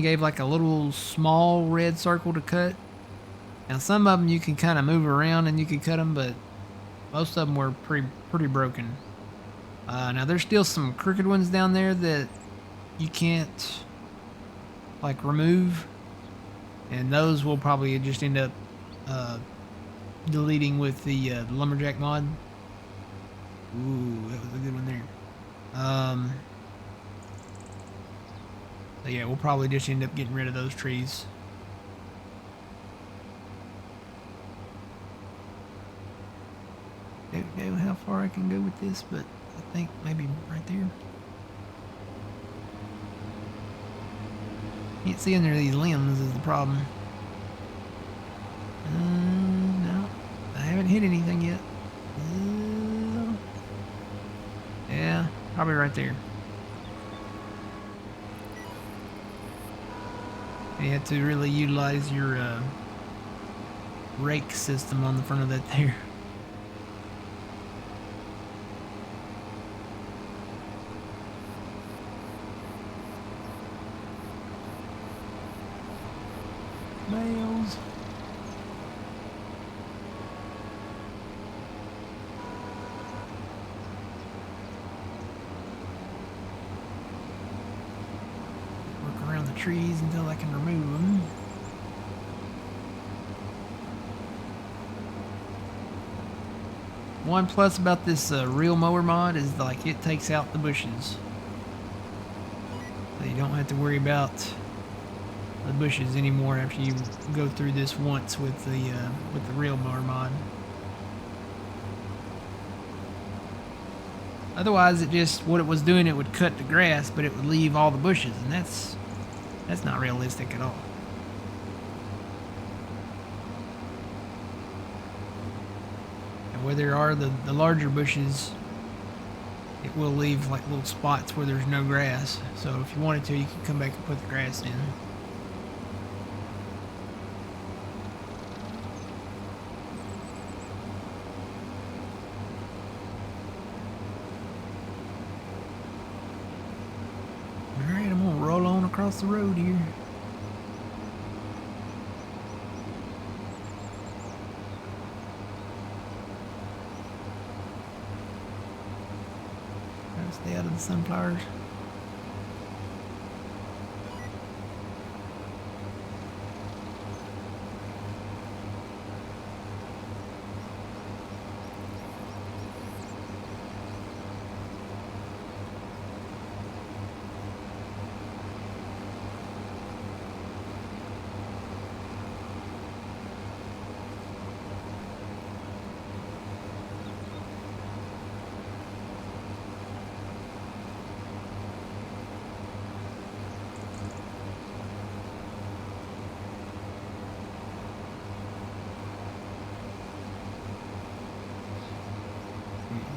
gave like a little small red circle to cut. Now some of them you can kind of move around and you can cut them, but most of them were pretty broken. Now there's still some crooked ones down there that you can't like remove, and those will probably just end up deleting with the lumberjack mod. Ooh, that was a good one there. So yeah, we'll probably just end up getting rid of those trees. Don't know how far I can go with this, but I think maybe right there. Can't see under these limbs is the problem. No, I haven't hit anything yet. Yeah, probably right there. You have to really utilize your rake system on the front of that there. Bales. Work around the trees until I can remove them. One plus about this real mower mod is like it takes out the bushes. So you don't have to worry about the bushes anymore after you go through this once with the real mower mod. Otherwise, what it was doing, it would cut the grass, but it would leave all the bushes, and that's not realistic at all. And where there are the larger bushes, it will leave like little spots where there's no grass. So if you wanted to, you could come back and put the grass in. Alright, I'm gonna roll on across the road here. Try to stay out of the sunflowers.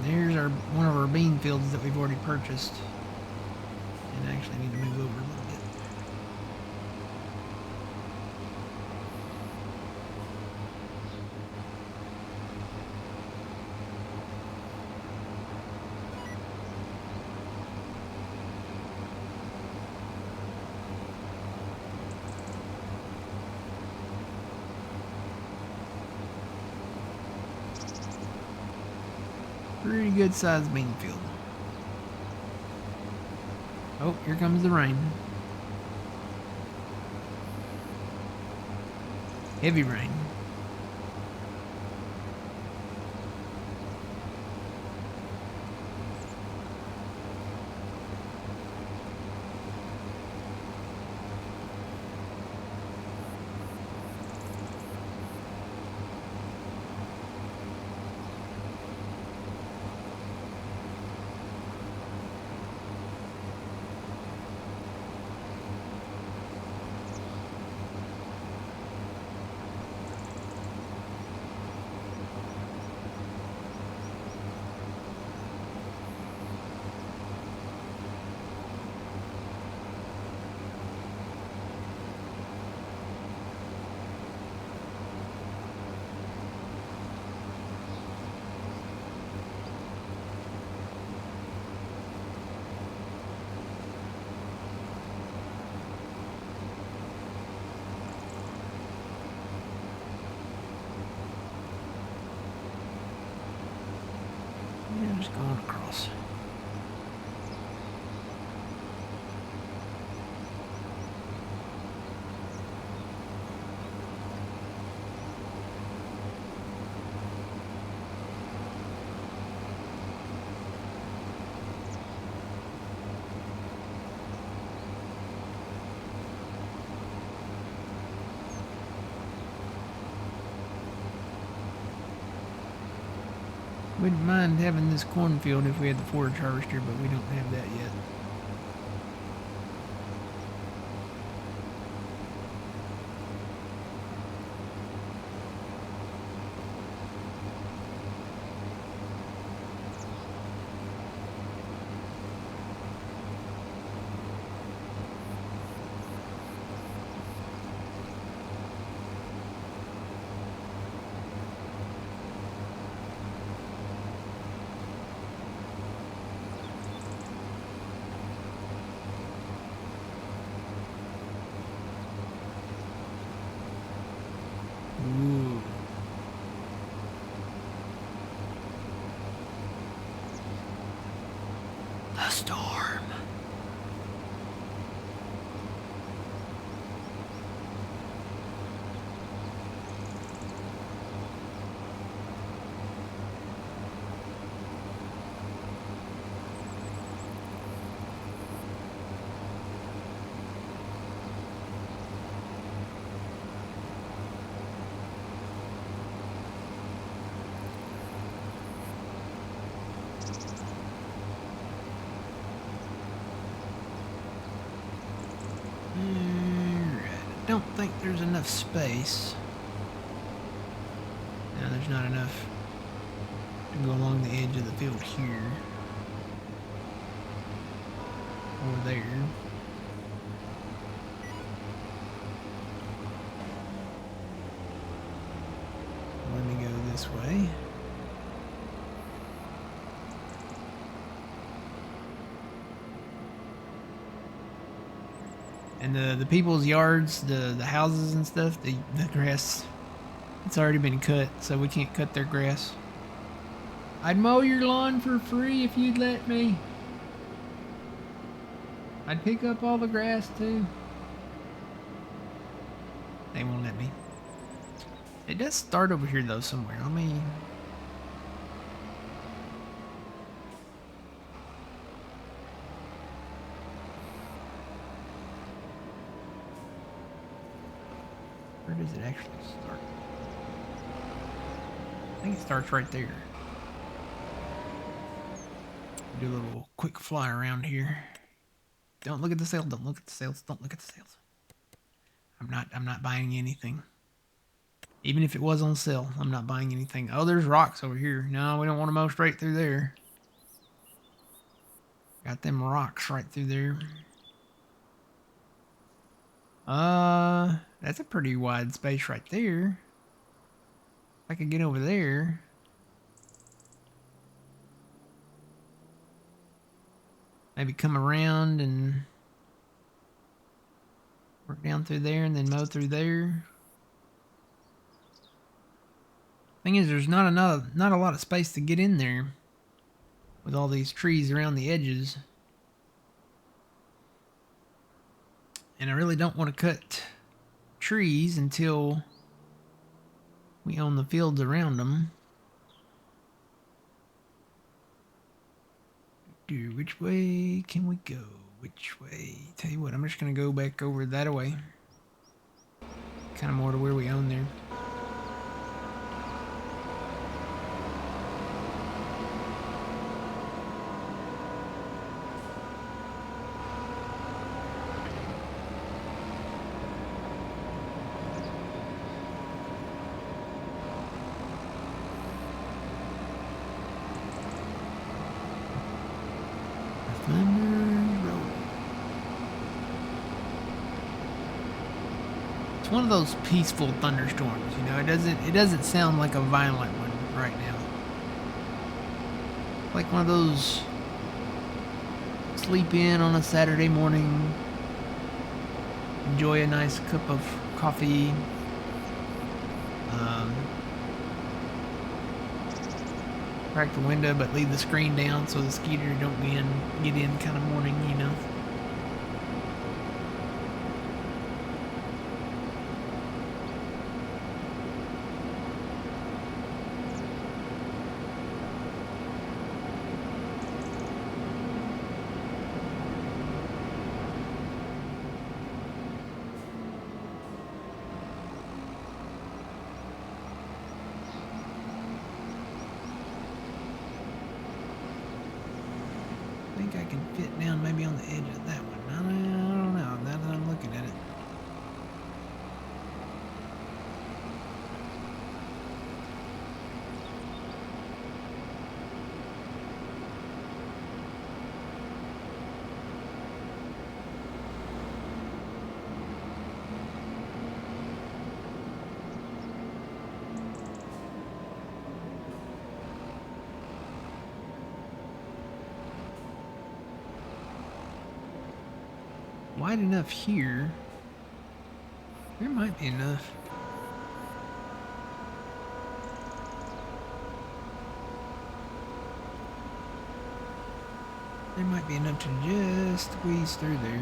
There's one of our bean fields that we've already purchased. And I actually need to move over a little bit. Pretty good sized bean field. Oh, here comes the rain. Heavy rain. Yeah, just going across. Wouldn't mind having this cornfield if we had the forage harvester, but we don't have that yet. Ooh. The storm. Don't think there's enough space. No, there's not enough to go along the edge of the field here. Or there. Let me go this way. And the people's yards, the houses and stuff, the grass, it's already been cut, so we can't cut their grass. I'd mow your lawn for free if you'd let me. I'd pick up all the grass too. They won't let me. It does start over here though somewhere. Let me... Where does it actually start? I think it starts right there. Do a little quick fly around here. Don't look at the sales. Don't look at the sales. Don't look at the sales. I'm not buying anything. Even if it was on sale, I'm not buying anything. Oh, there's rocks over here. No, we don't want to mow straight through there. Got them rocks right through there. That's a pretty wide space right there. If I could get over there. Maybe come around and work down through there and then mow through there. Thing is, there's not a lot of space to get in there with all these trees around the edges. And I really don't want to cut trees until we own the fields around them. Which way can we go? Which way? Tell you what, I'm just going to go back over that way. Kind of more to where we own there. It's one of those peaceful thunderstorms, you know. It doesn't sound like a violent one right now. Like one of those sleep in on a Saturday morning, enjoy a nice cup of coffee, crack the window, but leave the screen down so the skeeter don't get in kind of morning, you know. I can fit down maybe on the edge of that one. I don't know, now that I'm looking at it. Wide enough here. There might be enough. There might be enough to just squeeze through there.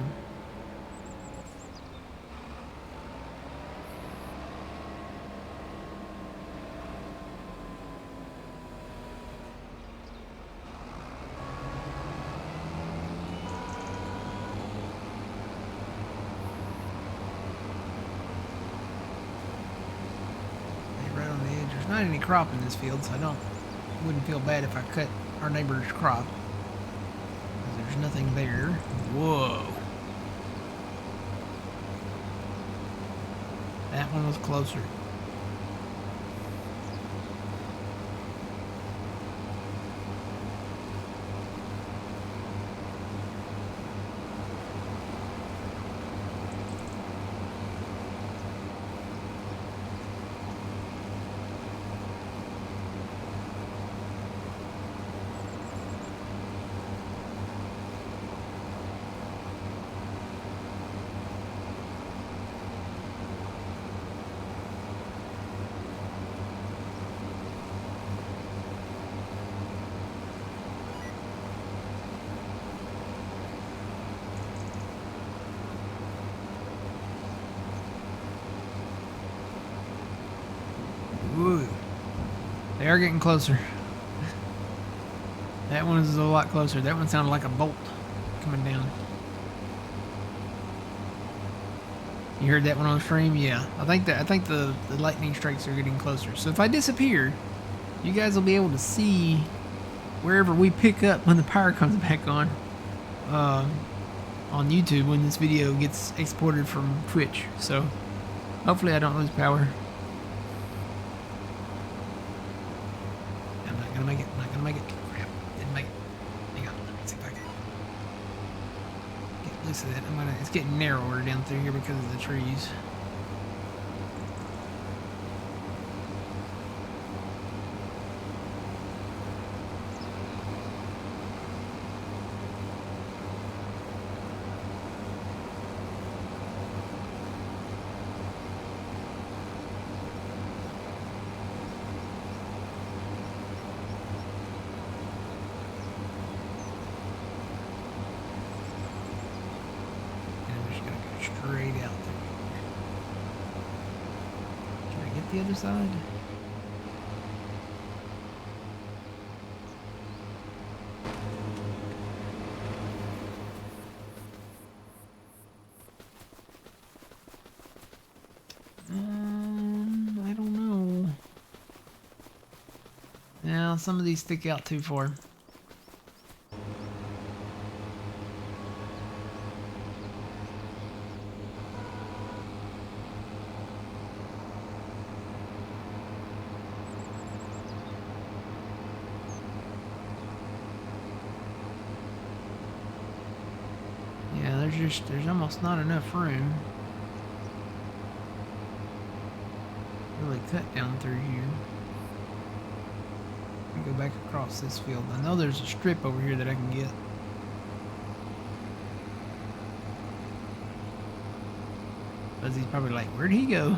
Not any crop in this field, so wouldn't feel bad if I cut our neighbor's crop. There's nothing there. Whoa. That one was closer. Ooh. They are getting closer. That one is a lot closer. That one sounded like a bolt coming down. You heard that one on stream? Yeah. I think the lightning strikes are getting closer. So if I disappear, you guys will be able to see wherever we pick up when the power comes back on YouTube when this video gets exported from Twitch. So hopefully I don't lose power. I'm not gonna make it. I'm not gonna make it. Crap. Didn't make it. Hang on. Let me see if I can get loose of that. It's getting narrower down through here because of the trees. Straight out there. Can I get the other side? I don't know. Now some of these stick out too far. There's almost not enough room. Really cut down through here. Let me go back across this field. I know there's a strip over here that I can get. Buzzy's probably like, where'd he go?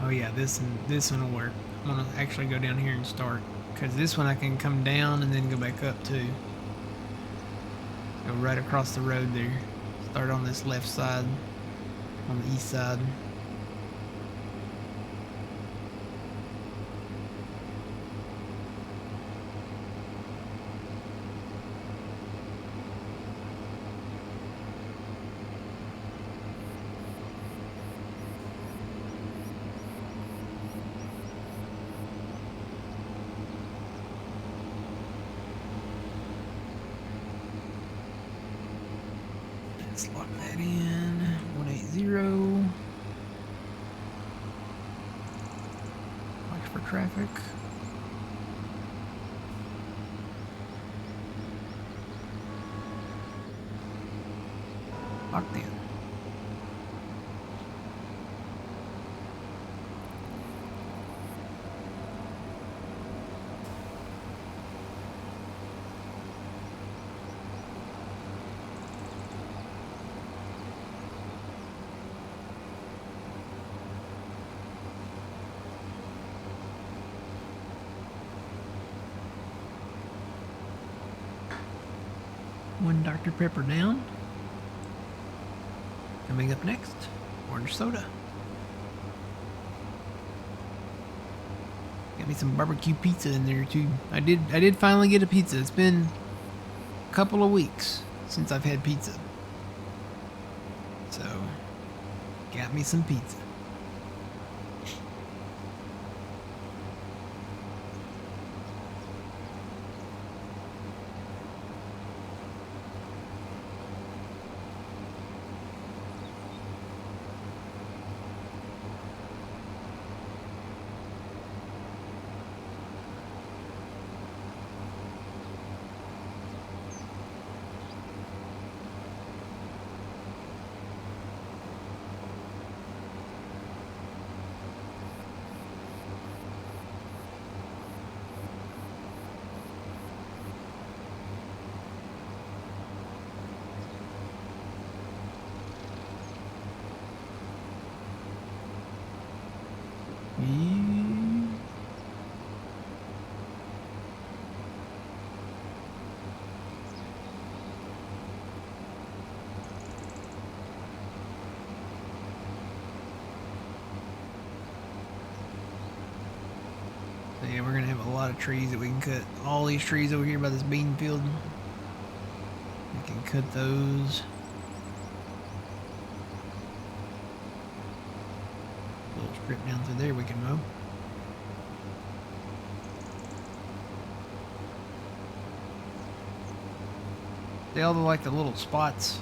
Oh yeah, this one will work. I'm gonna actually go down here and start, because this one I can come down and then go back up too. Go right across the road there. Start on this left side, on the east side. Let's lock that in. 180. Watch for traffic. Locked in. One Dr. Pepper down. Coming up next, orange soda. Got me some barbecue pizza in there too. I did finally get a pizza. It's been a couple of weeks since I've had pizza. So, got me some pizza. So yeah, we're gonna have a lot of trees that we can cut. All these trees over here by this bean field, we can cut those. Little strip down through there we can mow. They all like the little spots.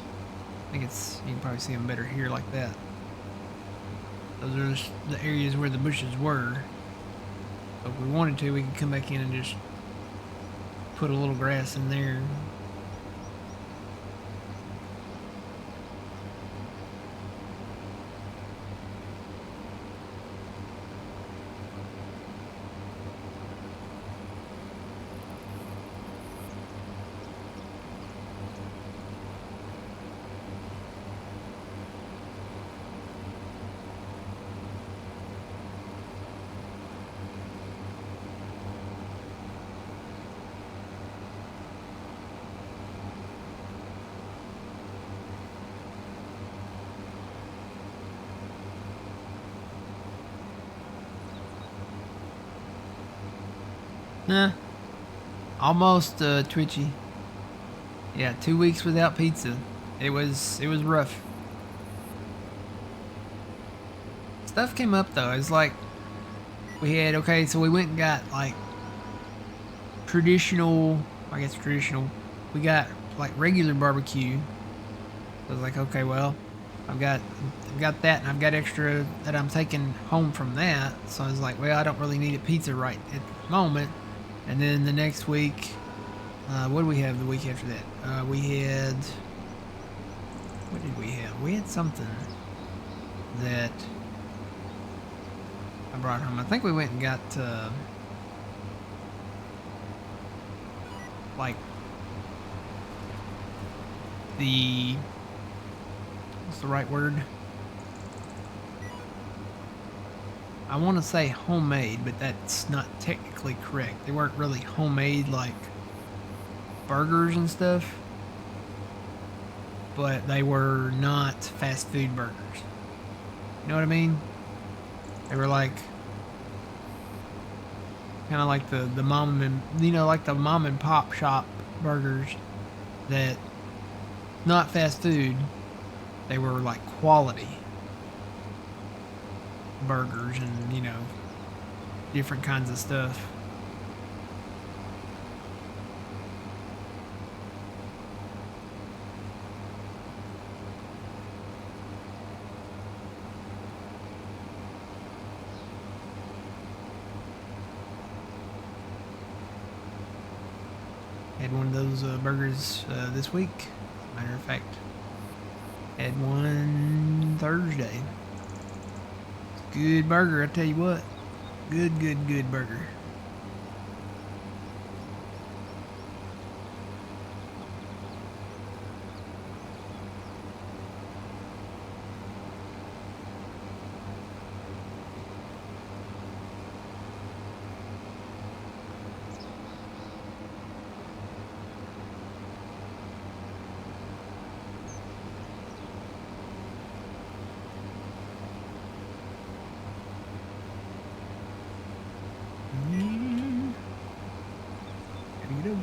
I think it's, you can probably see them better here like that. Those are just the areas where the bushes were. So if we wanted to, we could come back in and just put a little grass in there. Nah, almost twitchy. Yeah, 2 weeks without pizza. It was rough. Stuff came up though. It's like we had, okay, so we went and got like traditional, I guess traditional. We got like regular barbecue. So I was like, okay, well, I've got that, and I've got extra that I'm taking home from that. So I was like, well, I don't really need a pizza right at the moment. And then the next week, what did we have the week after that? We had, what did we have? We had something that I brought home. I think we went and got, like, the, what's the right word? I want to say homemade, but that's not technically correct. They weren't really homemade like burgers and stuff, but they were not fast food burgers. You know what I mean? They were like kind of like the mom and like the mom and pop shop burgers that not fast food. They were like quality burgers and different kinds of stuff. Had one of those burgers this week. Matter of fact, had one Thursday. Good burger, I tell you what. Good burger. Gotta get over.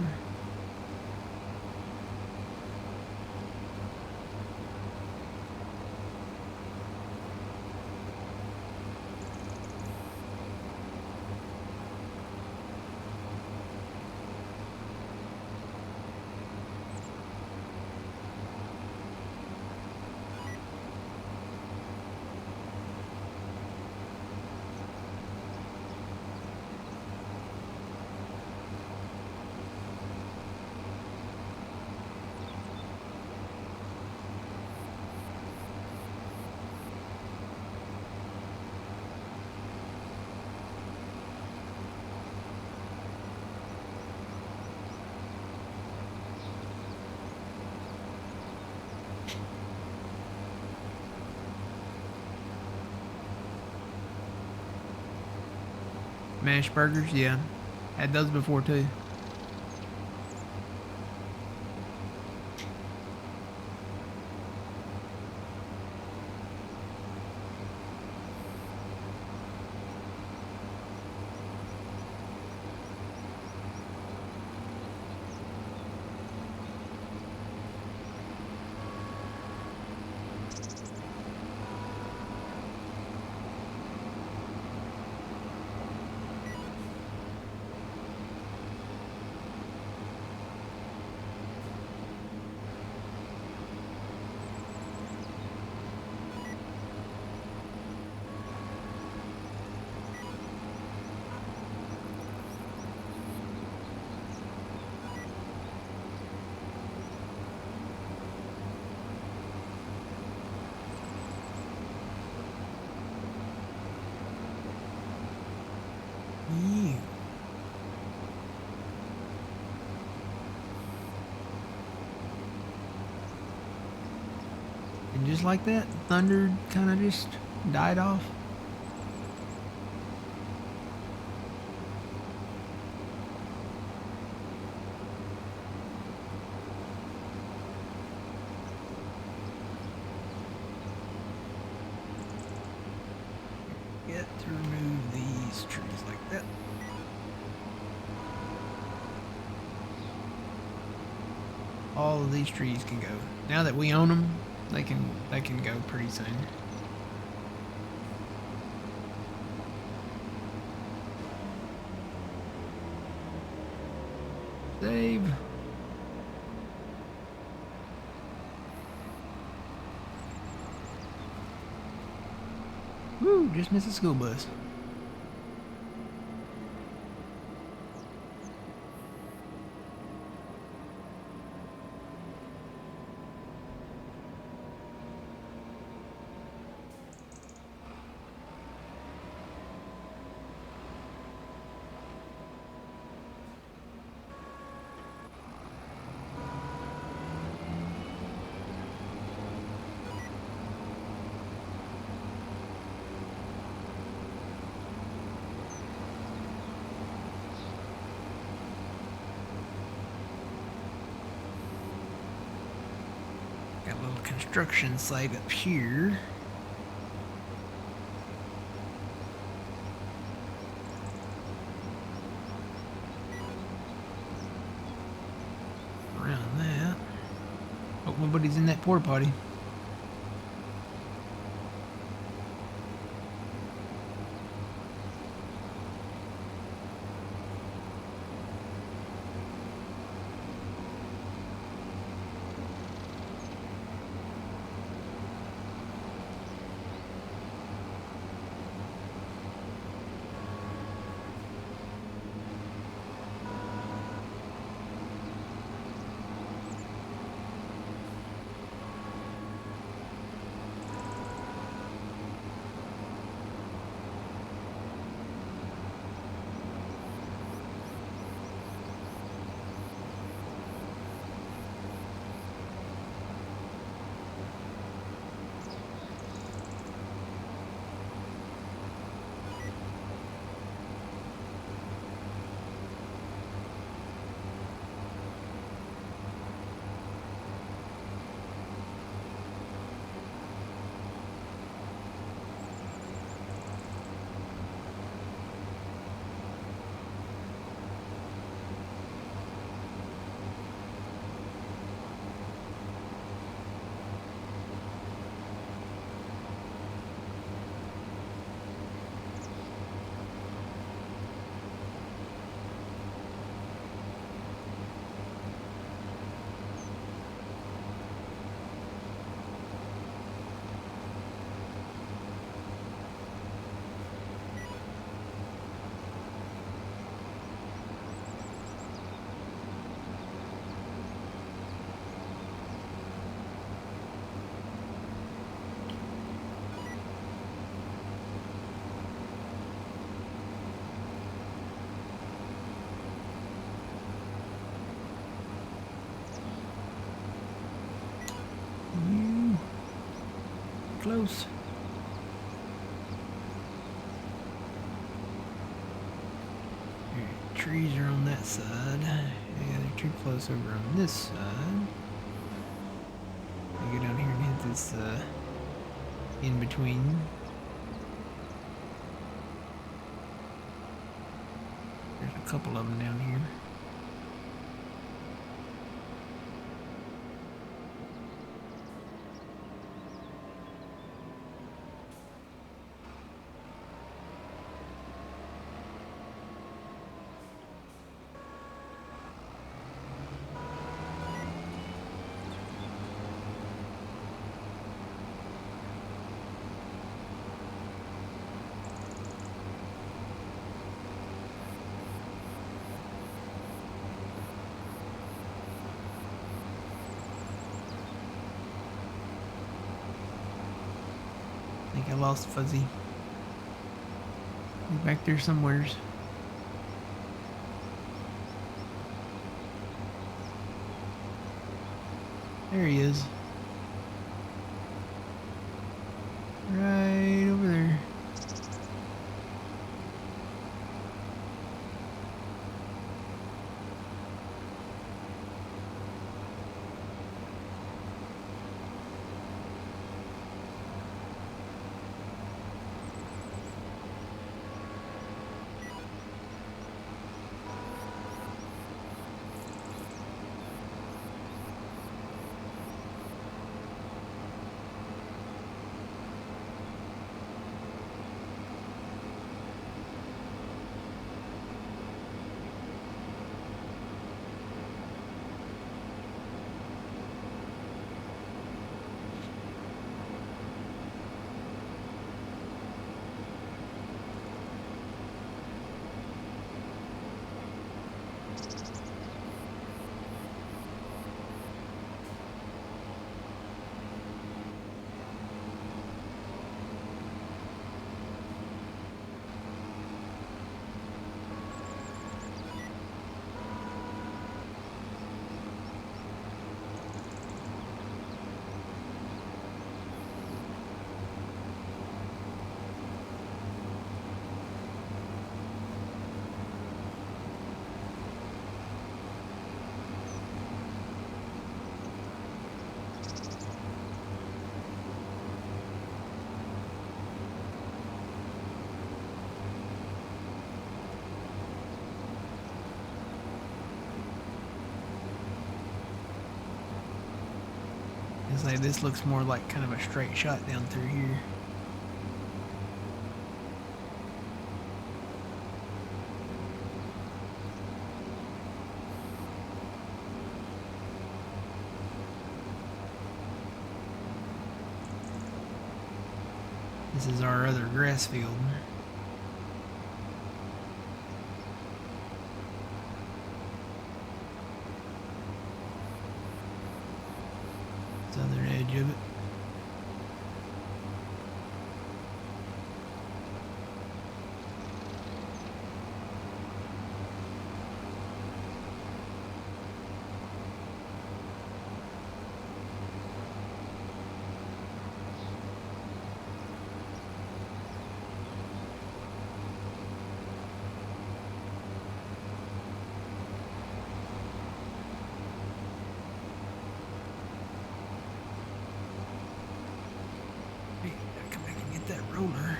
Mashed burgers, yeah. Had those before too. Yeah. And just like that, thunder kind of just died off. Get to remove these trees like that. All of these trees can go. Now that we own them, they can go pretty soon. Save. Woo, just missed a school bus. construction site up here. Around that. Hope nobody's in that porta potty. Close. Trees are on that side. Yeah, they're too close over on this side. I go down here and hit this in between. There's a couple of them down here. I think I lost Fuzzy. He's back there somewheres. There he is. Right over there. say this looks more like kind of a straight shot down through here. This is our other grass field. Southern edge of it. Come back and get that roller.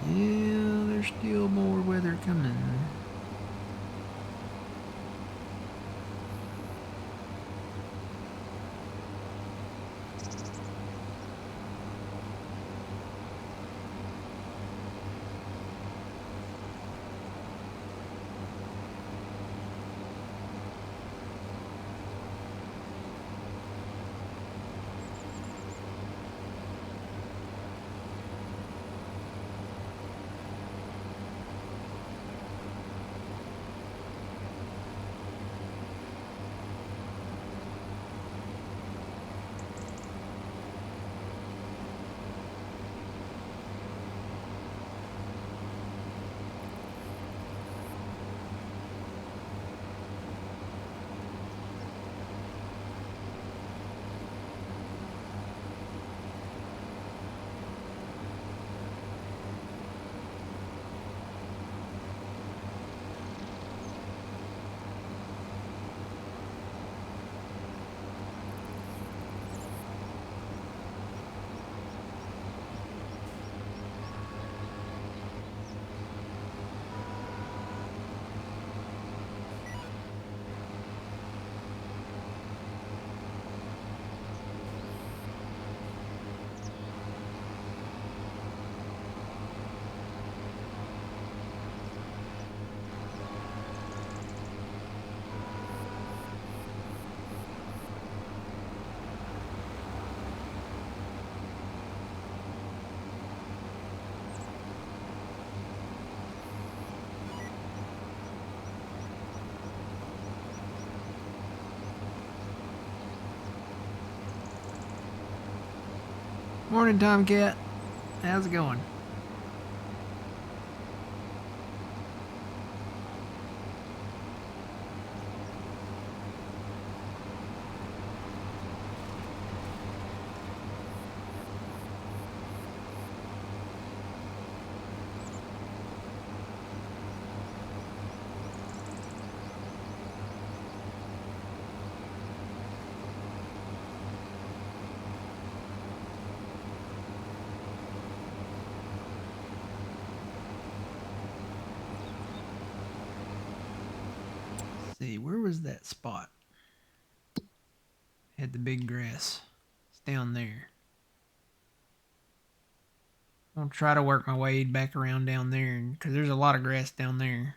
Yeah, there's still more weather coming. Morning, Tomcat. How's it going? See, where was that spot? Had the big grass. It's down there. I'll try to work my way back around down there because there's a lot of grass down there.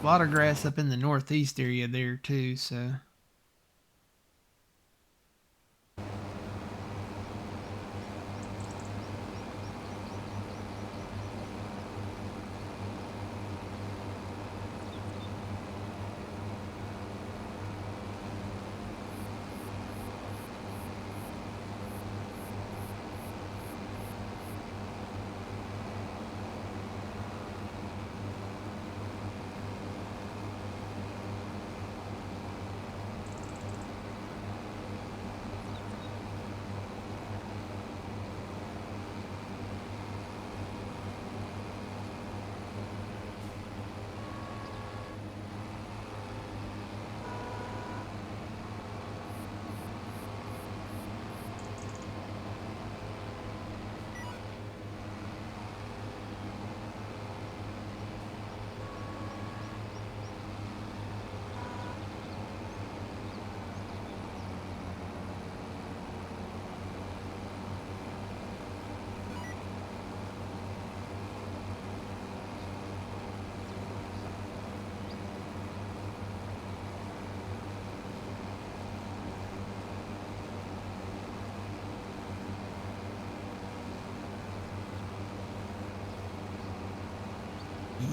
A lot of grass up in the northeast area there too, so.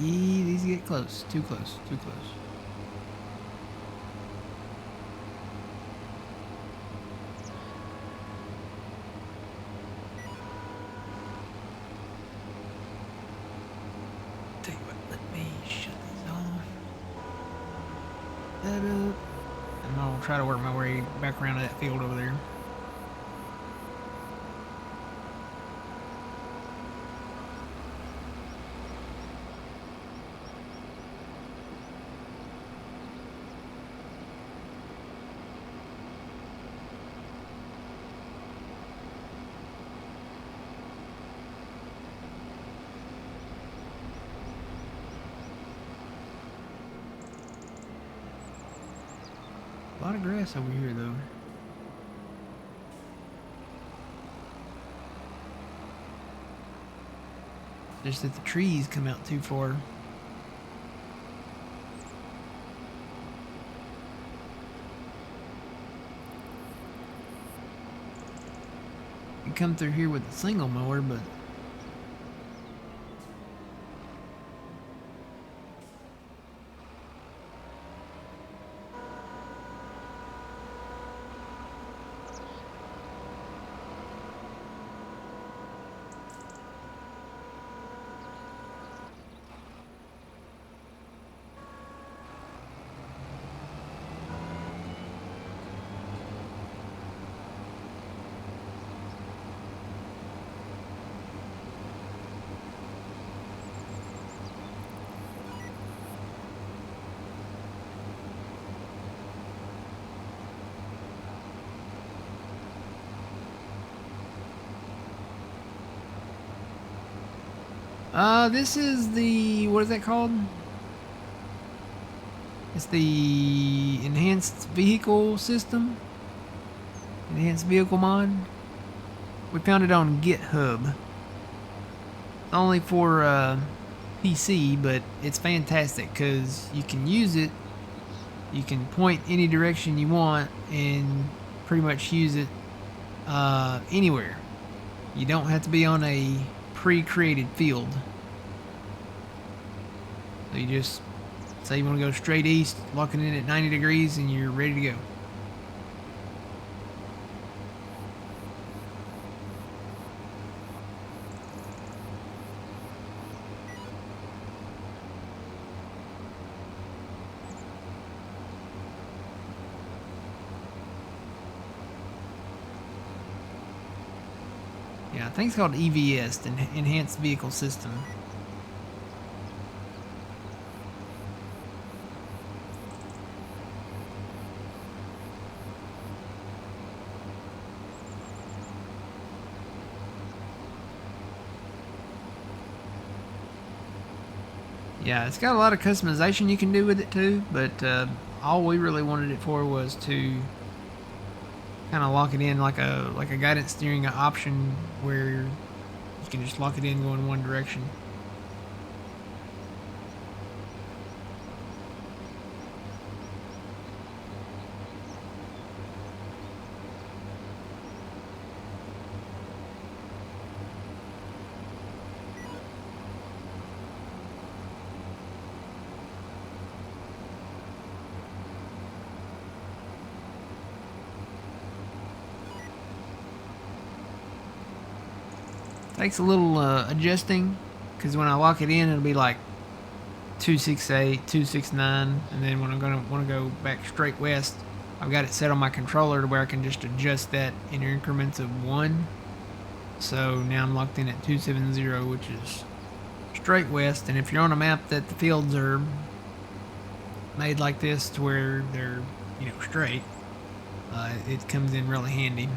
Yee, these get close. Too close. Too close. Tell you what, let me shut these off. That up. And I'll try to work my way back around to that field over there. A lot of grass over here, though. Just that the trees come out too far. You come through here with a single mower, but this is the, what is that called? It's the enhanced vehicle system, enhanced vehicle mod. We found it on GitHub. Only for PC, but it's fantastic because you can use it. You can point any direction you want and pretty much use it anywhere. You don't have to be on a pre-created field. So you just say you want to go straight east, lock it in at 90 degrees, and you're ready to go. Yeah, I think it's called EVS, Enhanced Vehicle System. Yeah, it's got a lot of customization you can do with it too, but all we really wanted it for was to kind of lock it in like a guidance steering option where you can just lock it in going one direction. Takes a little adjusting, because when I lock it in, it'll be like 268, 269, and then when I'm gonna want to go back straight west, I've got it set on my controller to where I can just adjust that in increments of 1. So now I'm locked in at 270, which is straight west. And if you're on a map that the fields are made like this to where they're, straight, it comes in really handy.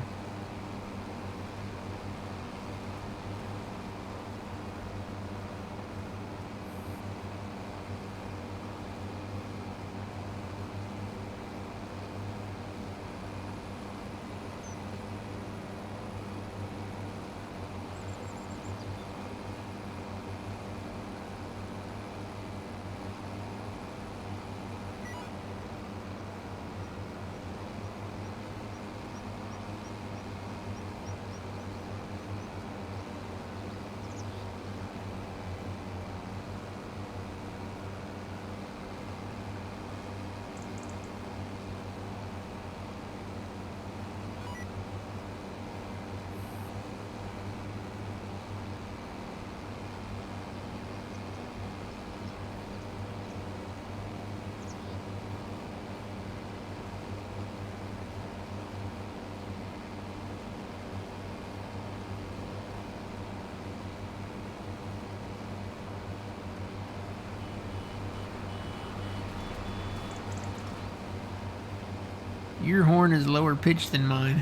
Your horn is lower pitched than mine.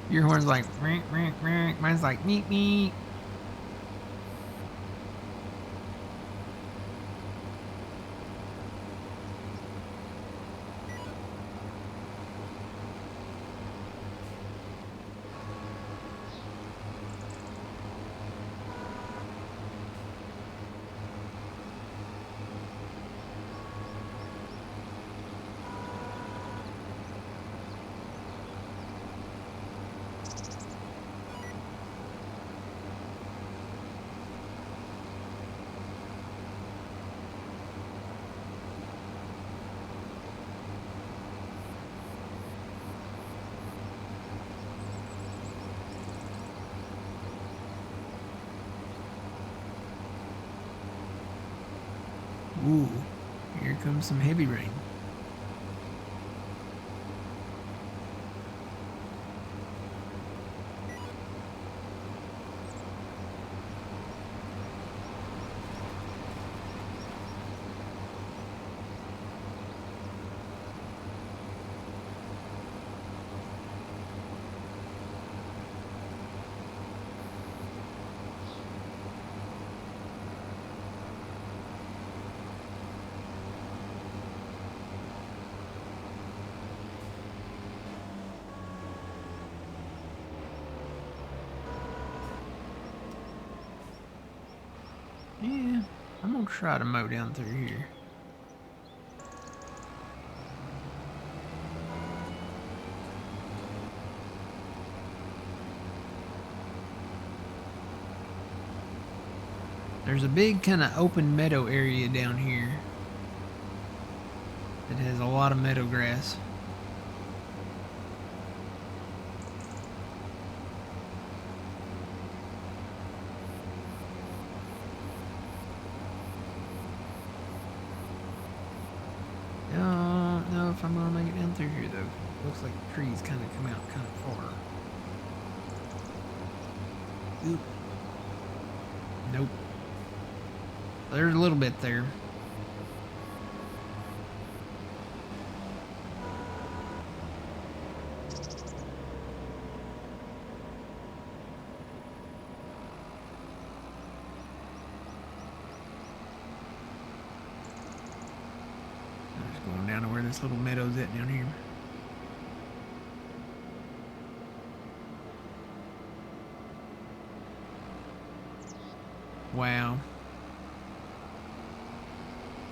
Your horn's like, mine's like, meep, meep. Ooh, here comes some heavy rain. Yeah, I'm gonna try to mow down through here. There's a big kind of open meadow area down here that has a lot of meadow grass. I don't know if I'm gonna make it down through here though. Looks like the trees kind of come out kind of far. Oop. Nope. There's a little bit there. I'm just going down to where this little meadow's at down here. Wow.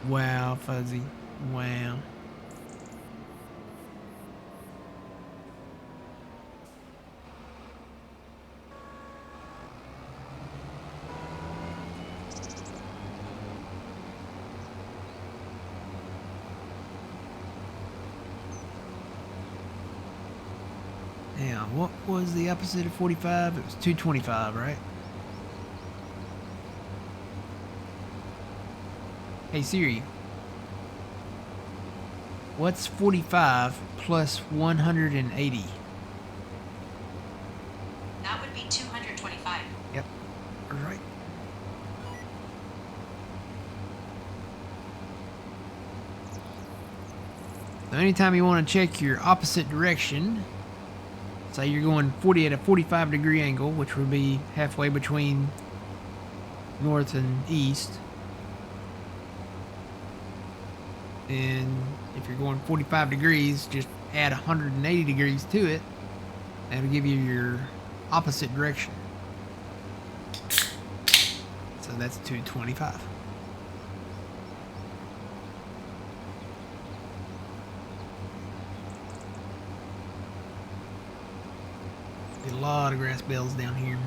Wow, Fuzzy. Wow. Yeah, what was the opposite of 45? It was 225, right? Hey Siri, what's 45 plus 180? That would be 225. Yep, right. So anytime you want to check your opposite direction, say you're going 40 at a 45-degree angle, which would be halfway between north and east. And if you're going 45 degrees, just add 180 degrees to it. That'll give you your opposite direction. So that's 225. Get a lot of grass bells down here.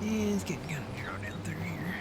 Yeah, it's getting kind of dry down through here.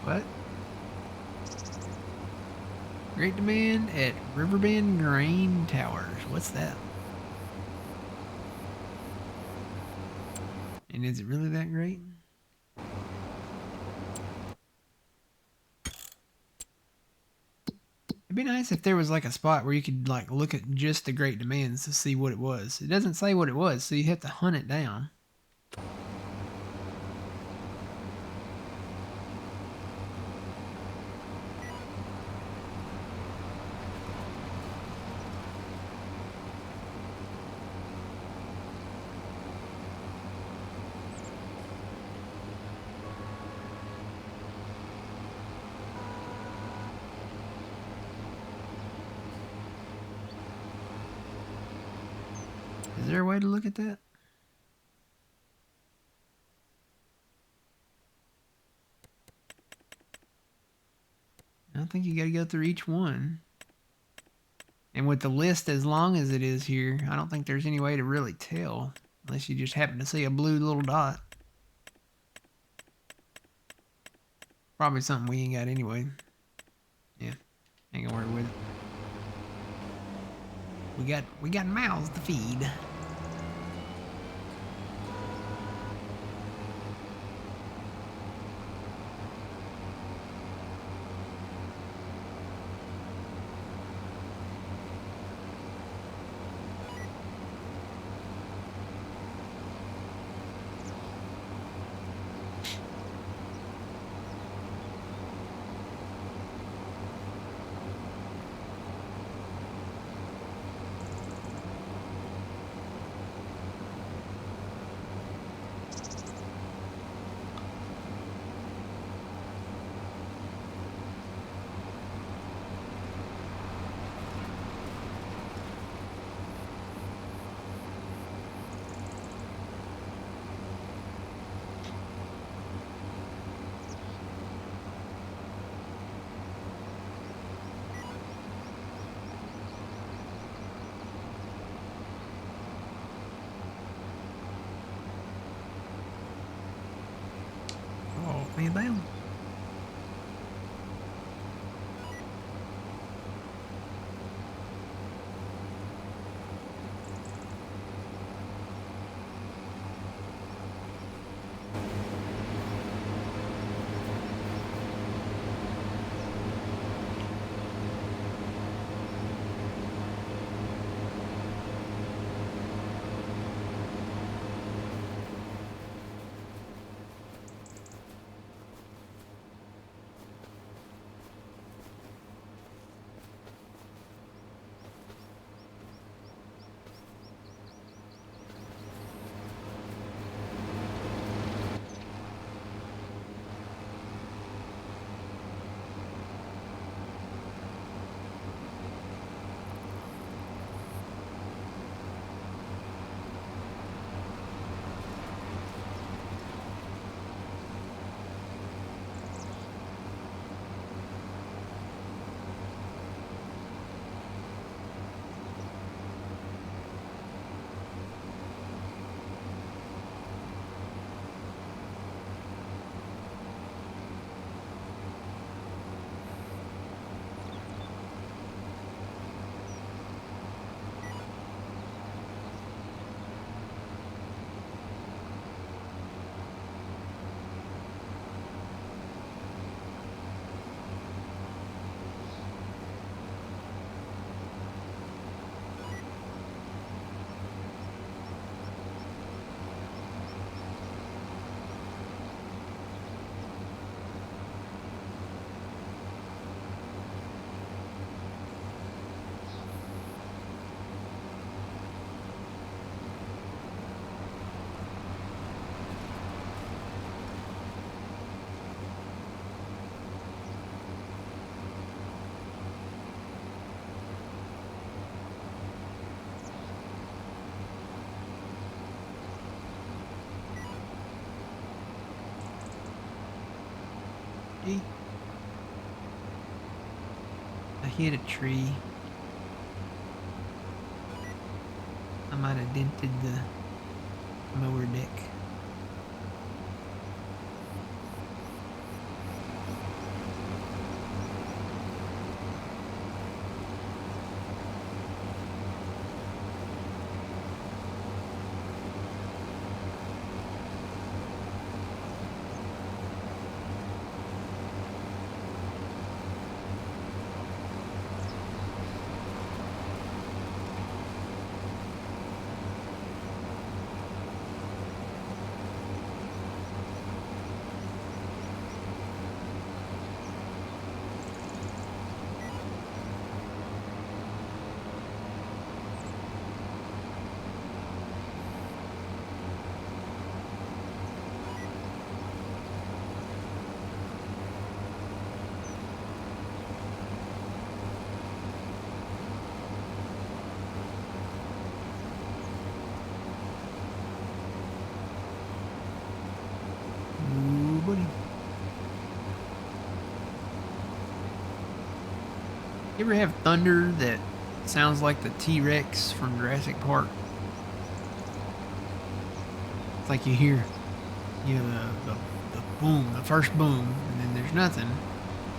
What? Great demand at Riverbend Grain Towers. What's that? And is it really that great? It'd be nice if there was like a spot where you could like look at just the great demands to see what it was. It doesn't say what it was, so you have to hunt it down. Is there a way to look at that? I think you got to go through each one. And with the list as long as it is here, I don't think there's any way to really tell. Unless you just happen to see a blue little dot. Probably something we ain't got anyway. Yeah, ain't gonna worry with it. We got mouths to feed. Oh, man down. I hit a tree. I might have dented the mower deck. You ever have thunder that sounds like the T-Rex from Jurassic Park? It's like you hear, the boom, the first boom, and then there's nothing,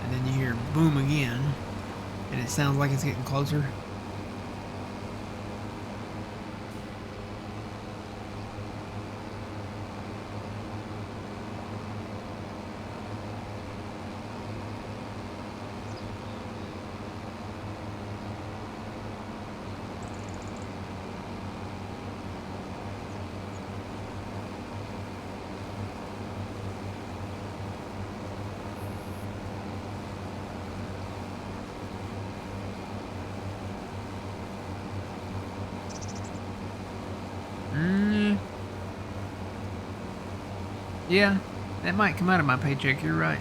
and then you hear boom again, and it sounds like it's getting closer. Yeah, that might come out of my paycheck, you're right.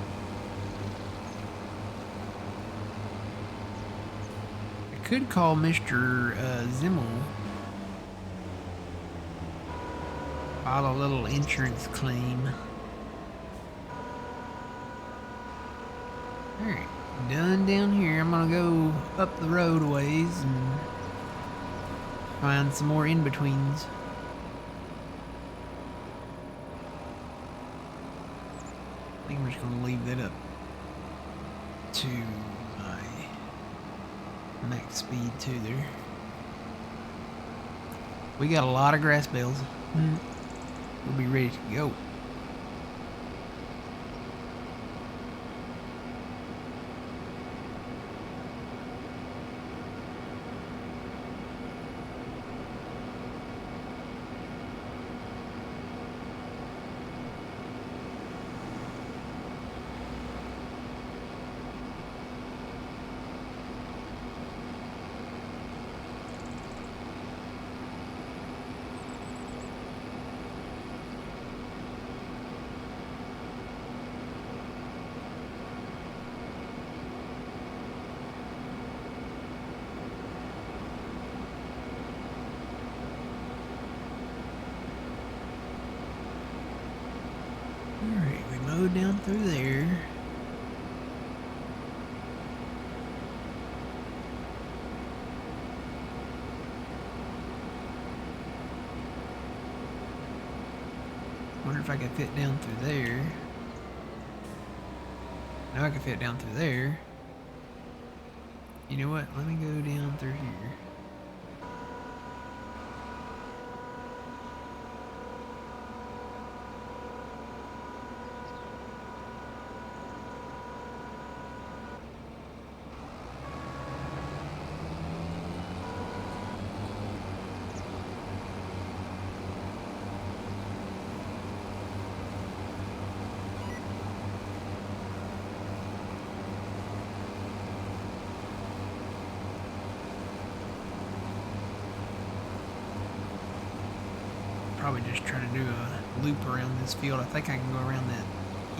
I could call Mr. Zimmel. File a little insurance claim. Alright, done down here. I'm gonna go up the road a ways and find some more in-betweens. I think I'm just gonna leave that up to my max speed too there. We got a lot of grass bales. We'll be ready to go. Alright, we mowed down through there. Wonder if I could fit down through there. Now I can fit down through there. You know what? Let me go down through here. Probably just try to do a loop around this field. I think I can go around that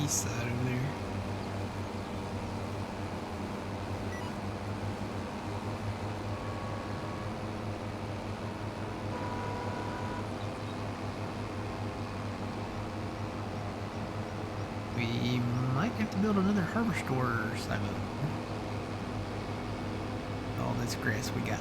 east side over there. We might have to build another harvester silo. All this grass we got.